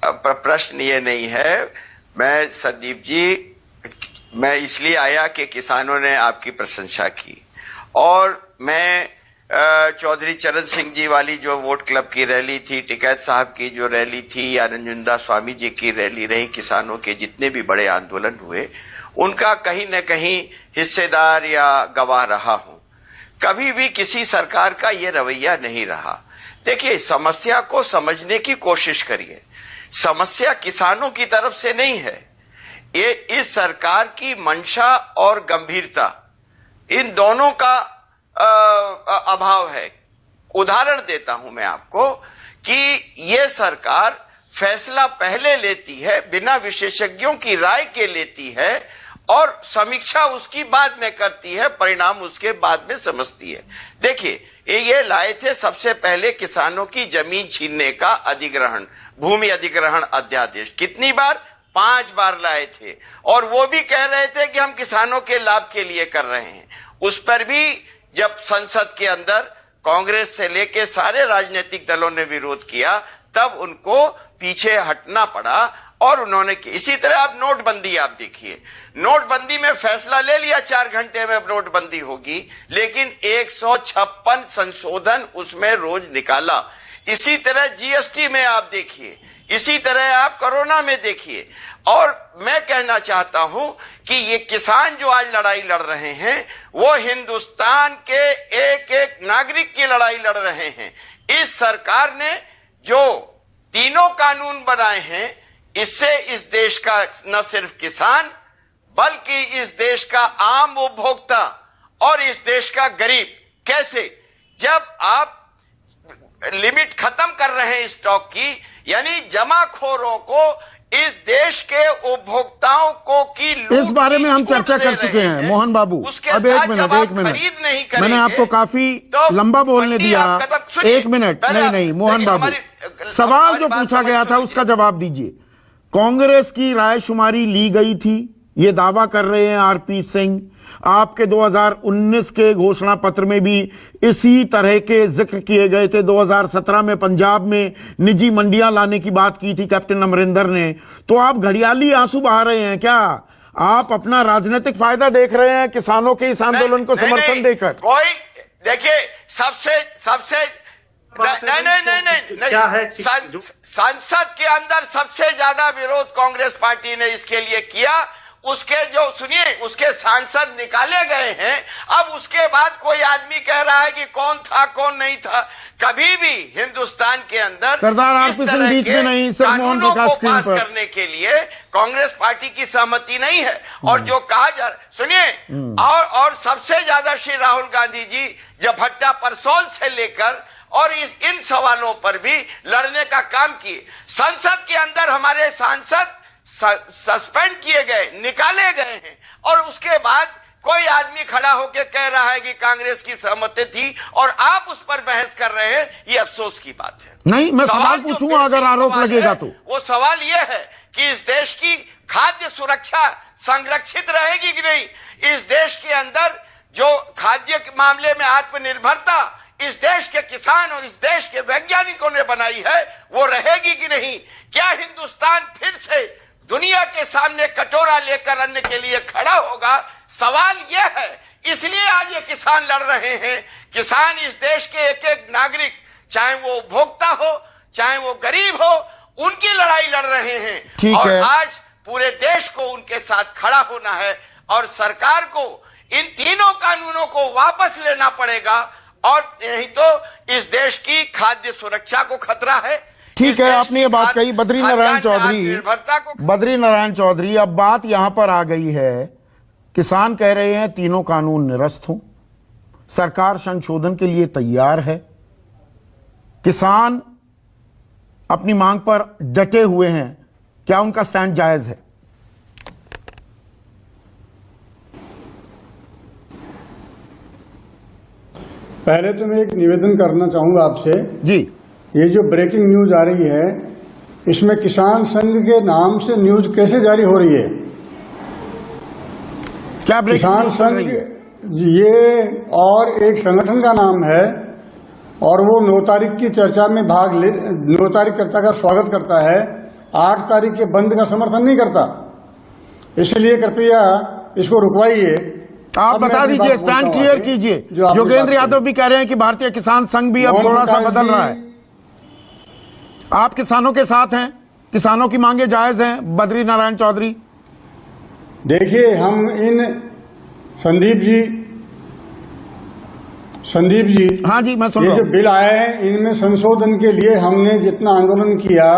प्रश्न ये नहीं है। मैं संदीप जी, मैं इसलिए आया कि किसानों ने आपकी प्रशंसा की, और मैं चौधरी चरण सिंह जी वाली जो वोट क्लब की रैली थी, टिकैत साहब की जो रैली थी, या नंजुंदा स्वामी जी की रैली रही, किसानों के जितने भी बड़े आंदोलन हुए, उनका कहीं न कहीं हिस्सेदार या गवाह रहा हूं। कभी भी किसी सरकार का ये रवैया नहीं रहा। देखिए, समस्या को समझने की कोशिश करिए। समस्या किसानों की तरफ से नहीं है, ये इस सरकार की मंशा और गंभीरता, इन दोनों का अभाव है। उदाहरण देता हूं मैं आपको कि ये सरकार फैसला पहले लेती है, बिना विशेषज्ञों की राय के लेती है, और समीक्षा उसकी बाद में करती है, परिणाम उसके बाद में समझती है। देखिए, ये लाए थे सबसे पहले किसानों की जमीन छीनने का अधिग्रहण, भूमि अधिग्रहण अध्यादेश। कितनी बार? 5 बार लाए थे, और वो भी कह रहे थे कि हम किसानों के लाभ के लिए कर रहे हैं। उस पर भी जब संसद के अंदर कांग्रेस से लेके सारे राजनीतिक दलों ने विरोध किया, तब उनको पीछे हटना पड़ा, और उन्होंने इसी तरह आप नोटबंदी आप देखिए, नोटबंदी में फैसला ले लिया 4 घंटे में नोटबंदी होगी, लेकिन 156 संशोधन उसमें रोज निकाला। इसी तरह जीएसटी में आप देखिए, इसी तरह आप कोरोना में देखिए। और मैं कहना चाहता हूं कि ये किसान जो आज लड़ाई लड़ रहे हैं, वो हिंदुस्तान के एक एक नागरिक की लड़ाई लड़ रहे हैं। इस सरकार ने जो तीनों कानून बनाए हैं, इससे इस देश का न सिर्फ किसान, बल्कि इस देश का आम उपभोक्ता और इस देश का गरीब, कैसे, जब आप लिमिट खत्म कर रहे हैं स्टॉक की, यानी जमाखोरों को, इस देश के उपभोक्ताओं को की लूट, इस बारे में हम चर्चा कर चुके हैं मोहन बाबू। अब एक मिनट, मैंने आपको काफी लंबा बोलने दिया। 1 मिनट, नहीं मोहन बाबू, सवाल जो पूछा गया था उसका जवाब दीजिए। कांग्रेस की रायशुमारी ली गई थी, ये दावा कर रहे हैं आरपी सिंह। आपके 2019 के घोषणा पत्र में भी इसी तरह के जिक्र किए गए थे। 2017 में पंजाब में निजी मंडियां लाने की बात की थी कैप्टन अमरिंदर ने। तो आप घड़ियाली आंसू बहा रहे हैं क्या? आप अपना राजनीतिक फायदा देख रहे हैं किसानों के इस आंदोलन को समर्थन देकर? कोई देखिए, सबसे नहीं, क्या है संसद के अंदर सबसे ज्यादा विरोध कांग्रेस पार्टी ने इसके लिए किया। उसके जो सुनिए, उसके सांसद निकाले गए हैं। अब उसके बाद कोई आदमी कह रहा है कि कौन था कौन नहीं था। कभी भी हिंदुस्तान के अंदर सरदार आरपी सिंह बीच में नहीं, सिर्फ मोहन प्रकाश स्क्रीन पास पर करने के लिए कांग्रेस पार्टी की सहमति नहीं है। और जो कहा जा, सुनिए, और सबसे ज्यादा श्री राहुल गांधी जी जब भट्टा परसोल से लेकर और इन सवालों पर भी लड़ने का काम किए। संसद के अंदर हमारे सांसद सस्पेंड किए गए, निकाले गए हैं, और उसके बाद कोई आदमी खड़ा होकर कह रहा है कि कांग्रेस की सहमति थी और आप उस पर बहस कर रहे हैं। ये अफसोस की बात है। नहीं, मैं सवाल पूछूंगा अगर आरोप लगेगा तो। वो सवाल ये है कि इस देश की खाद्य सुरक्षा संरक्षित रहेगी कि नहीं? इस देश के अंदर जो खाद्य के मामले में आत्मनिर्भरता इस देश के किसान और इस देश के वैज्ञानिकों ने बनाई है, वो रहेगी कि नहीं? क्या हिंदुस्तान फिर से दुनिया के सामने कटोरा लेकर अन्न के लिए खड़ा होगा? सवाल यह है। इसलिए आज ये किसान लड़ रहे हैं। किसान इस देश के एक एक नागरिक, चाहे वो उपभोक्ता हो चाहे वो गरीब हो, उनकी लड़ाई लड़ रहे हैं। ठीक और है। आज पूरे देश को उनके साथ खड़ा होना है और सरकार को इन तीनों कानूनों को वापस लेना पड़ेगा और नहीं तो इस देश की खाद्य सुरक्षा को खतरा है। ठीक है, आपने ये बात कही बद्री नारायण चौधरी। अब बात यहां पर आ गई है, किसान कह रहे हैं तीनों कानून निरस्त हों, सरकार संशोधन के लिए तैयार है, किसान अपनी मांग पर डटे हुए हैं, क्या उनका स्टैंड जायज है? पहले तो मैं एक निवेदन करना चाहूंगा आपसे जी। ये जो ब्रेकिंग न्यूज आ रही है, इसमें किसान संघ के नाम से न्यूज कैसे जारी हो रही है? क्या किसान संघ ये और एक संगठन का नाम है और वो 9 तारीख की चर्चा में 9 तारीख चर्चा का स्वागत करता है, 8 तारीख के बंद का समर्थन नहीं करता। इसलिए कृपया इसको रुकवाइए। आप बता दीजिए, स्टैंड क्लियर कीजिए। योगेंद्र यादव भी कह रहे हैं कि भारतीय किसान संघ भी अब थोड़ा सा बदल रहा है। आप किसानों के साथ हैं, किसानों की मांगे जायज हैं? बद्री नारायण चौधरी देखिए, हम इन संदीप जी हाँ जी, मैं सुन रहा ये हूं। जो बिल आए हैं इनमें संशोधन के लिए हमने जितना आंदोलन किया,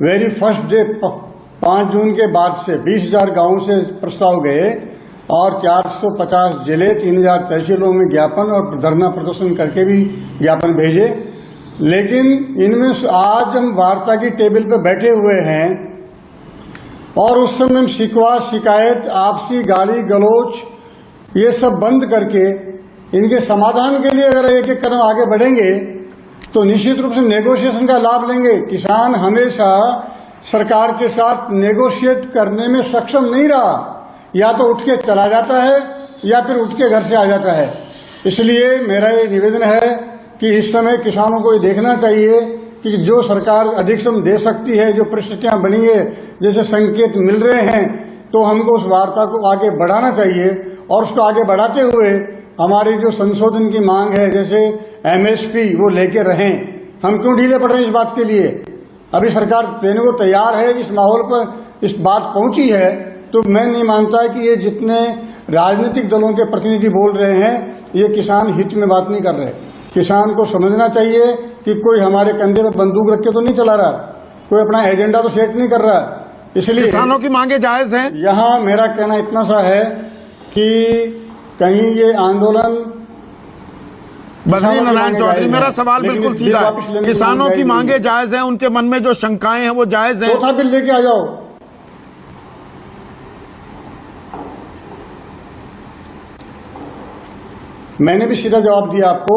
वेरी फर्स्ट डे 5 जून के बाद से 20,000 गांवों से प्रस्ताव गए और 450 जिले, 3,000 तहसीलों में ज्ञापन और धरना प्रदर्शन करके भी ज्ञापन भेजे। लेकिन इनमें आज हम वार्ता की टेबल पर बैठे हुए हैं और उस समय हम शिकवा, शिकायत, आपसी गाली गलौच ये सब बंद करके इनके समाधान के लिए अगर एक एक कदम आगे बढ़ेंगे तो निश्चित रूप से नेगोशिएशन का लाभ लेंगे। किसान हमेशा सरकार के साथ नेगोशिएट करने में सक्षम नहीं रहा, या तो उठ के चला जाता है या फिर उठ के घर से आ जाता है। इसलिए मेरा ये निवेदन है कि इस समय किसानों को ये देखना चाहिए कि जो सरकार अधिकतम दे सकती है, जो परिस्थितियां बनी है, जैसे संकेत मिल रहे हैं, तो हमको उस वार्ता को आगे बढ़ाना चाहिए और उसको आगे बढ़ाते हुए हमारी जो संशोधन की मांग है, जैसे MSP, वो लेके रहें। हम क्यों ढीले पड़ रहे हैं इस बात के लिए? अभी सरकार देने को तैयार है। इस माहौल पर इस बात पहुंची है तो मैं नहीं मानता कि ये जितने राजनीतिक दलों के प्रतिनिधि बोल रहे हैं ये किसान हित में बात नहीं कर रहे। किसान को समझना चाहिए कि कोई हमारे कंधे पर बंदूक रख के तो नहीं चला रहा, कोई अपना एजेंडा तो सेट नहीं कर रहा। इसलिए किसानों की मांगे जायज हैं। यहाँ मेरा कहना इतना सा है कि कहीं ये आंदोलन, बद्री नारायण चौधरी, मेरा सवाल बिल्कुल सीधा है, किसानों की मांगे जायज हैं, उनके मन में जो शंकाएं हैं वो जायज हैं? चौथा बिल लेके आ जाओ। मैंने भी सीधा जवाब दिया आपको,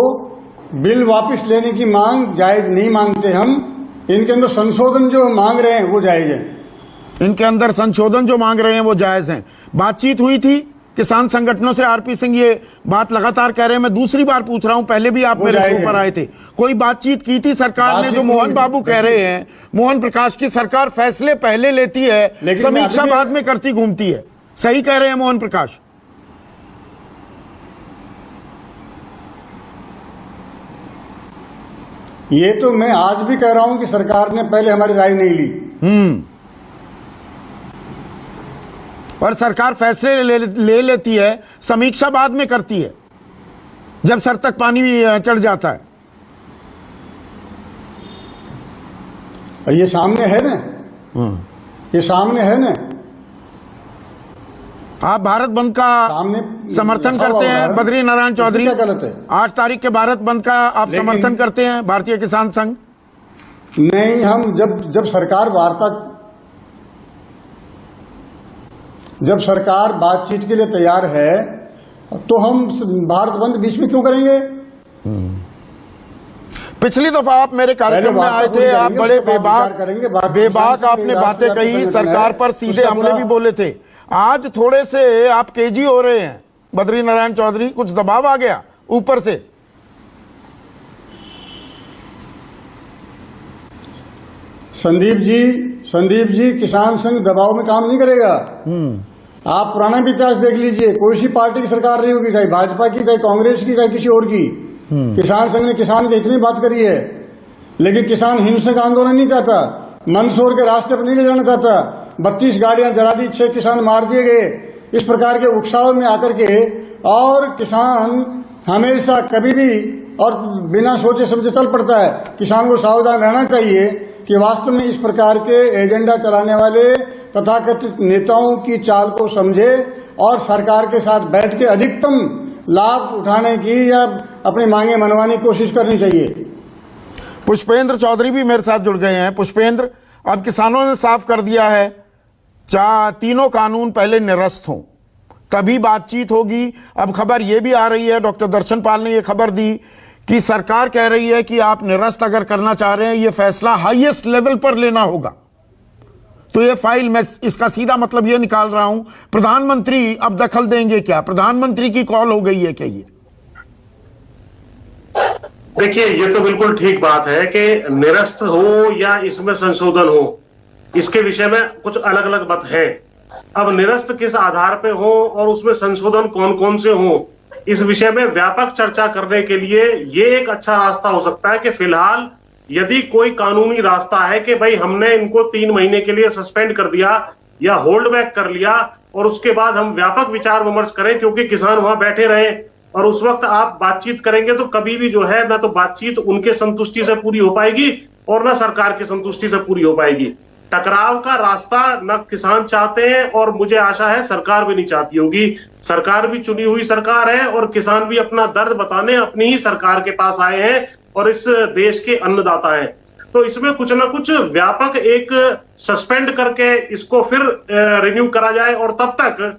बिल वापस लेने की मांग जायज नहीं मानते हम। इनके अंदर संशोधन जो मांग रहे हैं वो जायज है। इनके अंदर संशोधन जो मांग रहे हैं वो जायज हैं। बातचीत हुई थी किसान संगठनों से? आरपी सिंह ये बात लगातार कह रहे हैं, मैं दूसरी बार पूछ रहा हूं, पहले भी आप मेरे शो पर आए थे, कोई बातचीत की थी सरकार ने? जो मोहन बाबू कह रहे हैं, मोहन प्रकाश की सरकार फैसले पहले लेती है, समीक्षा बाद में करती घूमती है, सही कह रहे हैं मोहन प्रकाश? ये तो मैं आज भी कह रहा हूं कि सरकार ने पहले हमारी राय नहीं ली। और सरकार फैसले ले लेती है, समीक्षा बाद में करती है जब सर तक पानी चढ़ जाता है। और ये सामने है ना, ये सामने है ना। आप भारत बंद का समर्थन करते हैं बद्री नारायण चौधरी? क्या गलत है? 8 तारीख के भारत बंद का आप समर्थन करते हैं, भारतीय किसान संघ? नहीं, हम जब सरकार बातचीत के लिए तैयार है तो हम भारत बंद बीच में क्यों करेंगे? पिछली दफा आप मेरे कार्यक्रम में आए थे, आप बड़े बेबाक आपने बातें कही, सरकार पर सीधे हमले भी बोले थे। आज थोड़े से आप केजी हो रहे हैं बद्री नारायण चौधरी, कुछ दबाव आ गया ऊपर से? संदीप जी, किसान संघ दबाव में काम नहीं करेगा। आप पुराना भी इतिहास देख लीजिए, कोई सी पार्टी की सरकार रही होगी, चाहे भाजपा की, चाहे कांग्रेस की, चाहे किसी और की, किसान संघ ने किसान की इतनी बात करी है। लेकिन किसान हिंसक आंदोलन नहीं चाहता, मंदसौर के रास्ते पर नहीं ले जाना चाहता। 32 गाड़ियां जला दी, 6 किसान मार दिए गए। इस प्रकार के उकसाव में आकर के, और किसान हमेशा कभी भी और बिना सोचे समझे चल पड़ता है। किसान को सावधान रहना चाहिए कि वास्तव में इस प्रकार के एजेंडा चलाने वाले तथाकथित नेताओं की चाल को समझे और सरकार के साथ बैठ के अधिकतम लाभ उठाने की या अपनी मांगे मनवाने की कोशिश करनी चाहिए। पुष्पेंद्र चौधरी भी मेरे साथ जुड़ गए हैं। पुष्पेंद्र, अब किसानों ने साफ कर दिया है तीनों कानून पहले निरस्त हों तभी बातचीत होगी। अब खबर यह भी आ रही है, डॉक्टर दर्शन पाल ने यह खबर दी कि सरकार कह रही है कि आप निरस्त अगर करना चाह रहे हैं, यह फैसला हाईएस्ट लेवल पर लेना होगा। तो यह फाइल, मैं इसका सीधा मतलब यह निकाल रहा हूं, प्रधानमंत्री अब दखल देंगे क्या? प्रधानमंत्री की कॉल हो गई है क्या ये? देखिए, ये तो बिल्कुल ठीक बात है कि निरस्त हो या इसमें संशोधन हो, इसके विषय में कुछ अलग अलग मत है। अब निरस्त किस आधार पे हो और उसमें संशोधन कौन कौन से हो, इस विषय में व्यापक चर्चा करने के लिए ये एक अच्छा रास्ता हो सकता है कि फिलहाल यदि कोई कानूनी रास्ता है कि भाई हमने इनको 3 महीने के लिए सस्पेंड कर दिया या होल्ड बैक कर लिया और उसके बाद हम व्यापक विचार विमर्श करें, क्योंकि किसान वहां बैठे रहे और उस वक्त आप बातचीत करेंगे तो कभी भी जो है ना तो बातचीत उनके संतुष्टि से पूरी हो पाएगी और ना सरकार की संतुष्टि से पूरी हो पाएगी। टकराव का रास्ता न किसान चाहते हैं और मुझे आशा है सरकार भी नहीं चाहती होगी। सरकार भी चुनी हुई सरकार है और किसान भी अपना दर्द बताने अपनी ही सरकार के पास आए हैं और इस देश के अन्नदाता हैं। तो इसमें कुछ ना कुछ व्यापक एक सस्पेंड करके इसको फिर रिन्यू करा जाए और तब तक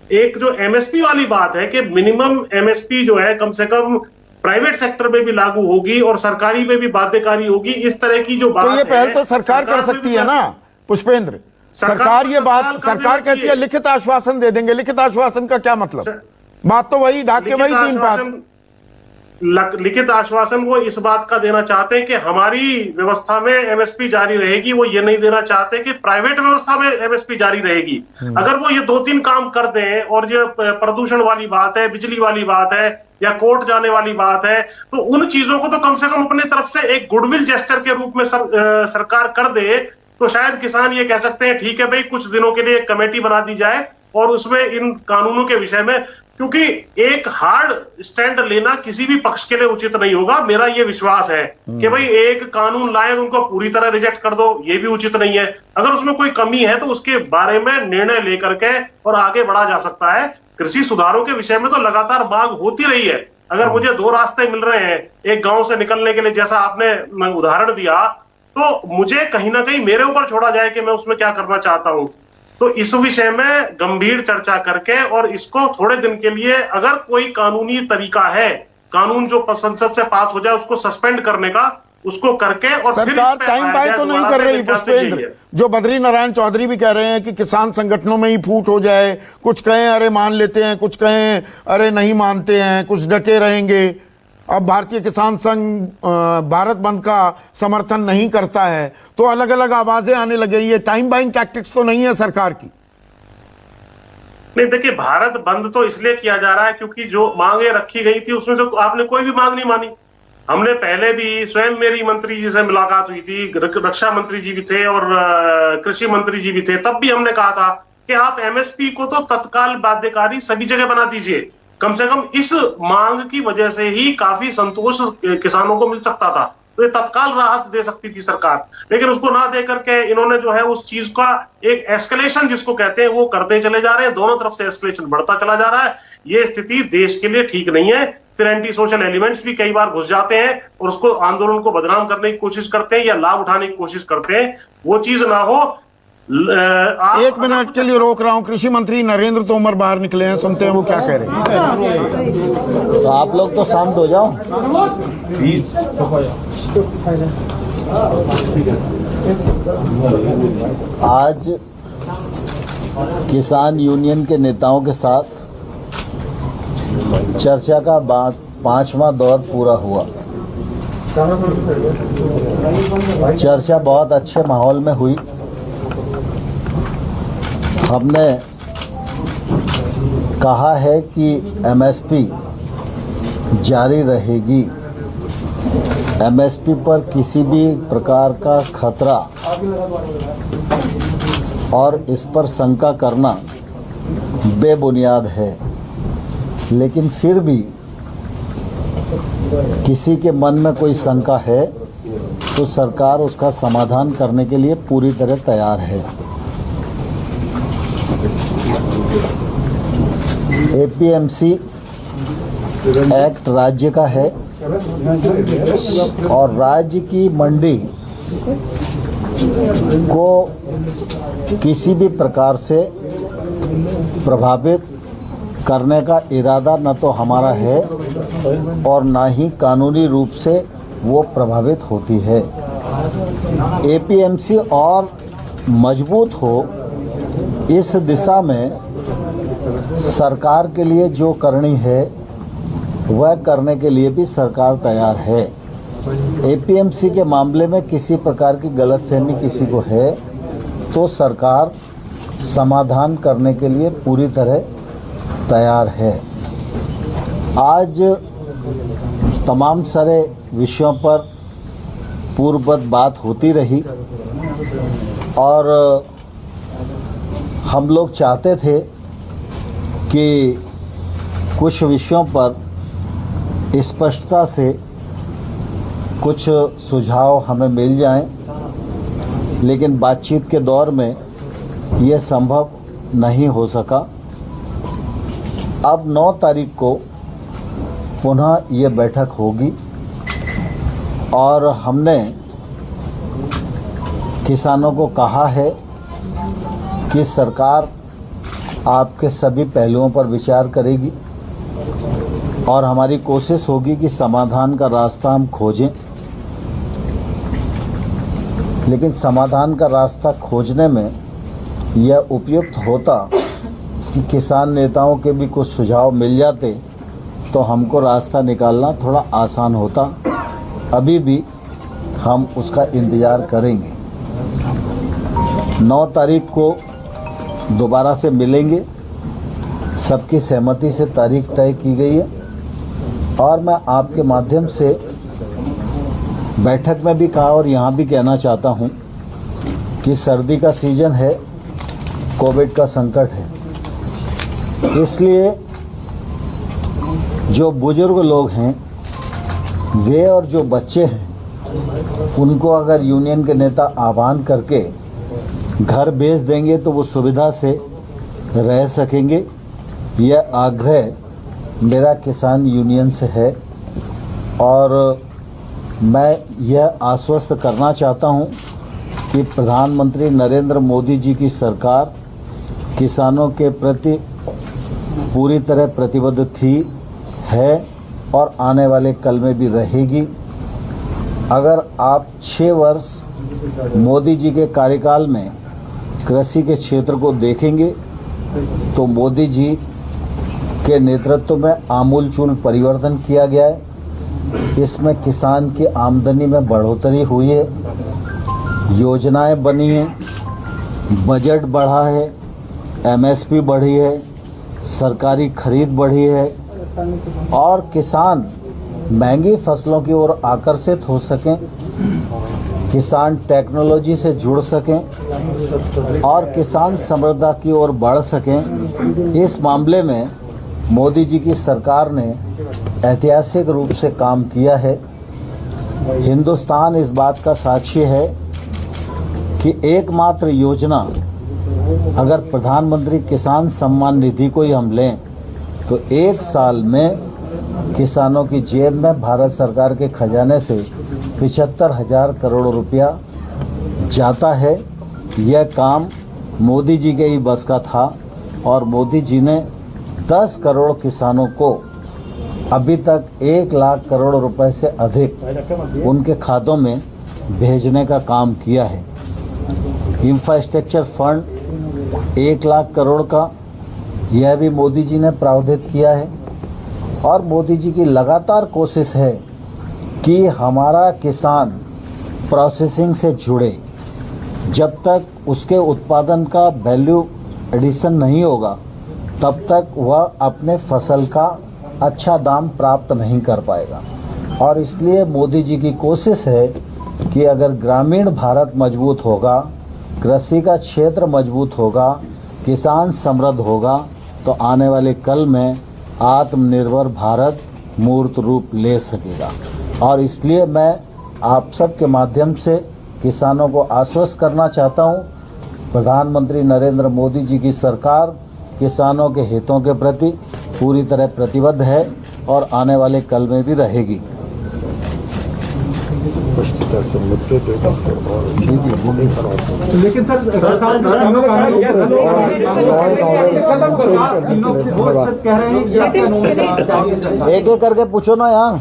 एक जो एमएसपी वाली बात है कि मिनिमम एमएसपी जो है कम से कम प्राइवेट सेक्टर में भी लागू होगी और सरकारी में भी बाध्यकारी होगी। इस तरह की जो बात तो ये पहल तो सरकार कर सकती है ना पुष्पेंद्र। सरकार ये बात, सरकार कहती है लिखित आश्वासन दे देंगे। लिखित आश्वासन का क्या मतलब? बात तो वही ढाके वही 3 बात। लिखित आश्वासन वो इस बात का देना चाहते हैं कि हमारी व्यवस्था में एमएसपी जारी रहेगी। वो ये नहीं देना चाहते कि प्राइवेट व्यवस्था में एमएसपी जारी रहेगी। अगर वो ये 2-3 काम कर दें और ये प्रदूषण वाली बात है, बिजली वाली बात है या कोर्ट जाने वाली बात है, तो उन चीजों को तो कम से कम अपनी तरफ से एक गुडविल जेस्चर के रूप में सरकार कर दे तो शायद किसान ये कह सकते हैं ठीक है भाई, कुछ दिनों के लिए एक कमेटी बना दी जाए और उसमें इन कानूनों के विषय में, क्योंकि एक हार्ड स्टैंड लेना किसी भी पक्ष के लिए उचित नहीं होगा। मेरा ये विश्वास है कि भाई एक कानून लाए उनको पूरी तरह रिजेक्ट कर दो, ये भी उचित नहीं है। अगर उसमें कोई कमी है तो उसके बारे में निर्णय लेकर के और आगे बढ़ा जा सकता है। कृषि सुधारों के विषय में तो लगातार मांग होती रही है। अगर मुझे 2 रास्ते मिल रहे हैं एक गांव से निकलने के लिए, जैसा आपने उदाहरण दिया, तो मुझे कहीं ना कहीं मेरे ऊपर छोड़ा जाए कि मैं उसमें क्या करना चाहता हूं। तो इस विषय में गंभीर चर्चा करके और इसको थोड़े दिन के लिए अगर कोई कानूनी तरीका है, कानून जो संसद से पास हो जाए उसको सस्पेंड करने का, उसको करके और सरकार टाइम बाय तो नहीं कर रही पुष्पेंद्र। जो बद्री नारायण चौधरी भी कह रहे हैं कि किसान संगठनों में ही फूट हो जाए, कुछ कहें अरे मान लेते हैं, कुछ कहें अरे नहीं मानते हैं, कुछ डटे रहेंगे। अब भारतीय किसान संघ भारत बंद का समर्थन नहीं करता है, तो अलग अलग आवाजें आने लगे। ये टाइम बाइंग टैक्टिक्स तो नहीं है सरकार की? नहीं, देखिए, भारत बंद तो इसलिए किया जा रहा है क्योंकि जो मांगे रखी गई थी उसमें तो आपने कोई भी मांग नहीं मानी। हमने पहले भी स्वयं मेरी मंत्री जी से मुलाकात हुई थी, रक्षा मंत्री जी भी थे और कृषि मंत्री जी भी थे, तब भी हमने कहा था कि आप एमएसपी को तो तत्काल बाध्यकारी सभी जगह बना दीजिए। कम से कम इस मांग की वजह से ही काफी संतोष किसानों को मिल सकता था, तो ये तत्काल राहत दे सकती थी सरकार। लेकिन उसको ना दे करके इन्होंने जो है उस चीज का एक एस्केलेशन जिसको कहते हैं वो करते चले जा रहे हैं। दोनों तरफ से एस्केलेशन बढ़ता चला जा रहा है। ये स्थिति देश के लिए ठीक नहीं है। फिर एंटी सोशल एलिमेंट्स भी कई बार घुस जाते हैं और उसको आंदोलन को बदनाम करने की कोशिश करते हैं या लाभ उठाने की कोशिश करते हैं। वो चीज ना हो। 1 मिनट के लिए रोक रहा हूं। कृषि मंत्री नरेंद्र तोमर बाहर निकले हैं, सुनते हैं वो क्या कह रहे हैं। तो आप लोग तो शांत हो जाओ। आज किसान यूनियन के नेताओं के साथ चर्चा का 5वां दौर पूरा हुआ। चर्चा बहुत अच्छे माहौल में हुई। हमने कहा है कि एमएसपी जारी रहेगी। एमएसपी पर किसी भी प्रकार का खतरा और इस पर शंका करना बेबुनियाद है, लेकिन फिर भी किसी के मन में कोई शंका है तो सरकार उसका समाधान करने के लिए पूरी तरह तैयार है। एपीएमसी एक्ट राज्य का है और राज्य की मंडी को किसी भी प्रकार से प्रभावित करने का इरादा न तो हमारा है और न ही कानूनी रूप से वो प्रभावित होती है। एपीएमसी और मजबूत हो, इस दिशा में सरकार के लिए जो करनी है वह करने के लिए भी सरकार तैयार है। एपीएमसी के मामले में किसी प्रकार की गलतफहमी किसी को है तो सरकार समाधान करने के लिए पूरी तरह तैयार है। आज तमाम सारे विषयों पर पूर्ववत बात होती रही और हम लोग चाहते थे कि कुछ विषयों पर स्पष्टता से कुछ सुझाव हमें मिल जाएं, लेकिन बातचीत के दौर में ये संभव नहीं हो सका। अब 9 तारीख को पुनः ये बैठक होगी और हमने किसानों को कहा है कि सरकार आपके सभी पहलुओं पर विचार करेगी और हमारी कोशिश होगी कि समाधान का रास्ता हम खोजें, लेकिन समाधान का रास्ता खोजने में यह उपयुक्त होता कि किसान नेताओं के भी कुछ सुझाव मिल जाते तो हमको रास्ता निकालना थोड़ा आसान होता। अभी भी हम उसका इंतज़ार करेंगे। 9 तारीख को दोबारा से मिलेंगे, सबकी सहमति से तारीख तय की गई है और मैं आपके माध्यम से बैठक में भी कहा और यहाँ भी कहना चाहता हूँ कि सर्दी का सीजन है, कोविड का संकट है, इसलिए जो बुजुर्ग लोग हैं वे और जो बच्चे हैं उनको अगर यूनियन के नेता आह्वान करके घर भेज देंगे तो वो सुविधा से रह सकेंगे। यह आग्रह मेरा किसान यूनियन से है और मैं यह आश्वस्त करना चाहता हूं कि प्रधानमंत्री नरेंद्र मोदी जी की सरकार किसानों के प्रति पूरी तरह प्रतिबद्ध थी, है और आने वाले कल में भी रहेगी। अगर आप 6 वर्ष मोदी जी के कार्यकाल में कृषि के क्षेत्र को देखेंगे तो मोदी जी के नेतृत्व में आमूलचूल परिवर्तन किया गया है। इसमें किसान की आमदनी में बढ़ोतरी हुई है, योजनाएं बनी हैं, बजट बढ़ा है, एमएसपी बढ़ी है, सरकारी खरीद बढ़ी है और किसान महंगी फसलों की ओर आकर्षित हो सकें, किसान टेक्नोलॉजी से जुड़ सकें और किसान समृद्धि की ओर बढ़ सकें। इस मामले में मोदी जी की सरकार ने ऐतिहासिक रूप से काम किया है। हिंदुस्तान इस बात का साक्षी है कि एकमात्र योजना अगर प्रधानमंत्री किसान सम्मान निधि को ही हम लें तो 1 साल में किसानों की जेब में भारत सरकार के खजाने से 75,000 करोड़ रुपया जाता है। यह काम मोदी जी के ही बस का था और मोदी जी ने 10 करोड़ किसानों को अभी तक 1 लाख करोड़ रुपए से अधिक उनके खातों में भेजने का काम किया है। इंफ्रास्ट्रक्चर फंड 1 लाख करोड़ का यह भी मोदी जी ने प्रावधान किया है और मोदी जी की लगातार कोशिश है कि हमारा किसान प्रोसेसिंग से जुड़े। जब तक उसके उत्पादन का वैल्यू एडिशन नहीं होगा तब तक वह अपने फसल का अच्छा दाम प्राप्त नहीं कर पाएगा और इसलिए मोदी जी की कोशिश है कि अगर ग्रामीण भारत मजबूत होगा, कृषि का क्षेत्र मजबूत होगा, किसान समृद्ध होगा तो आने वाले कल में आत्मनिर्भर भारत मूर्त रूप ले सकेगा। और इसलिए मैं आप सब के माध्यम से किसानों को आश्वस्त करना चाहता हूं, प्रधानमंत्री नरेंद्र मोदी जी की सरकार किसानों के हितों के प्रति पूरी तरह प्रतिबद्ध है और आने वाले कल में भी रहेगी। लेकिन सर एक एक करके पूछो ना यार।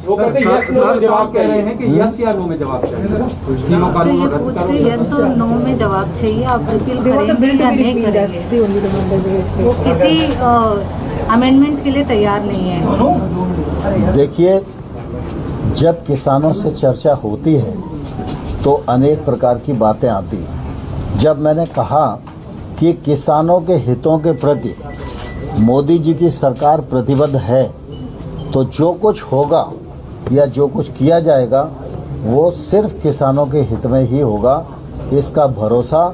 जवाब कह रहे हैं कि यस या नो में जवाब चाहिए। तीनों तो ये पूछ रहे यस और नो में जवाब चाहिए, आप रिपील करेंगे या नहीं करेंगे? वो किसी अमेंडमेंट्स के लिए तैयार नहीं है। देखिए, जब किसानों से चर्चा होती है तो अनेक प्रकार की बातें आती हैं। जब मैंने कहा कि किसानों के हितों के प्रति मोदी जी की सरकार प्रतिबद्ध है, तो जो कुछ होगा या जो कुछ किया जाएगा वो सिर्फ किसानों के हित में ही होगा। इसका भरोसा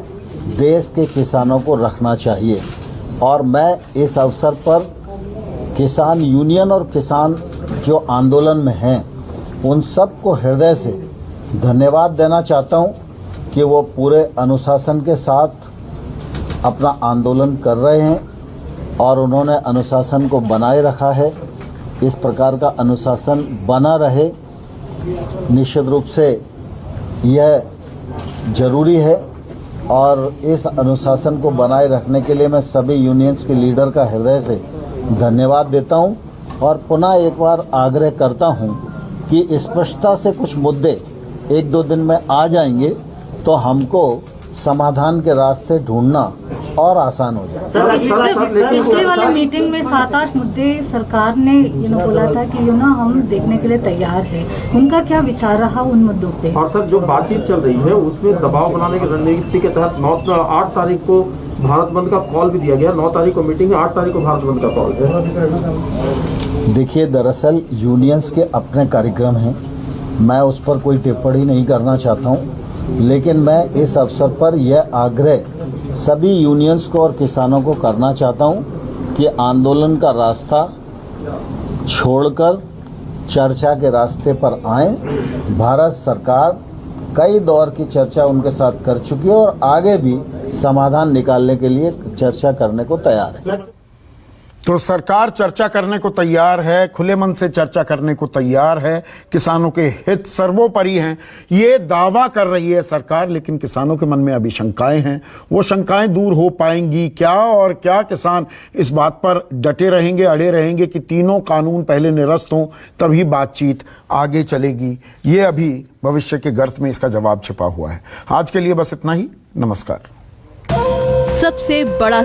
देश के किसानों को रखना चाहिए। और मैं इस अवसर पर किसान यूनियन और किसान जो आंदोलन में हैं उन सबको हृदय से धन्यवाद देना चाहता हूं कि वो पूरे अनुशासन के साथ अपना आंदोलन कर रहे हैं और उन्होंने अनुशासन को बनाए रखा है। इस प्रकार का अनुशासन बना रहे, निश्चित रूप से यह जरूरी है। और इस अनुशासन को बनाए रखने के लिए मैं सभी यूनियंस के लीडर का हृदय से धन्यवाद देता हूं और पुनः एक बार आग्रह करता हूं कि स्पष्टता से कुछ मुद्दे एक दो दिन में आ जाएंगे तो हमको समाधान के रास्ते ढूंढना और आसान हो जाए। पिछले वाले मीटिंग में 7-8 मुद्दे सरकार ने बोला था कि हम देखने के लिए तैयार है। उनका क्या विचार रहा उन मुद्दों पे? और सर, जो बातचीत चल रही है उसमें दबाव बनाने की रणनीति के तहत 8 तारीख को भारत बंद का कॉल भी दिया गया। 9 तारीख को मीटिंग है, 8 तारीख को भारत बंद का कॉल है। देखिए, दरअसल यूनियंस के अपने कार्यक्रम हैं, मैं उस पर कोई टिप्पणी नहीं करना चाहता हूं, लेकिन मैं इस अवसर पर यह आग्रह सभी यूनियंस को और किसानों को करना चाहता हूं कि आंदोलन का रास्ता छोड़कर चर्चा के रास्ते पर आए। भारत सरकार कई दौर की चर्चा उनके साथ कर चुकी है और आगे भी समाधान निकालने के लिए चर्चा करने को तैयार है। तो सरकार चर्चा करने को तैयार है, खुले मन से चर्चा करने को तैयार है, किसानों के हित सर्वोपरि हैं, ये दावा कर रही है सरकार। लेकिन किसानों के मन में अभी शंकाएं हैं। वो शंकाएं दूर हो पाएंगी क्या? और क्या किसान इस बात पर डटे रहेंगे, अड़े रहेंगे कि तीनों कानून पहले निरस्त हों तभी बातचीत आगे चलेगी? ये अभी भविष्य के गर्त में इसका जवाब छिपा हुआ है। आज के लिए बस इतना ही। नमस्कार। सबसे बड़ा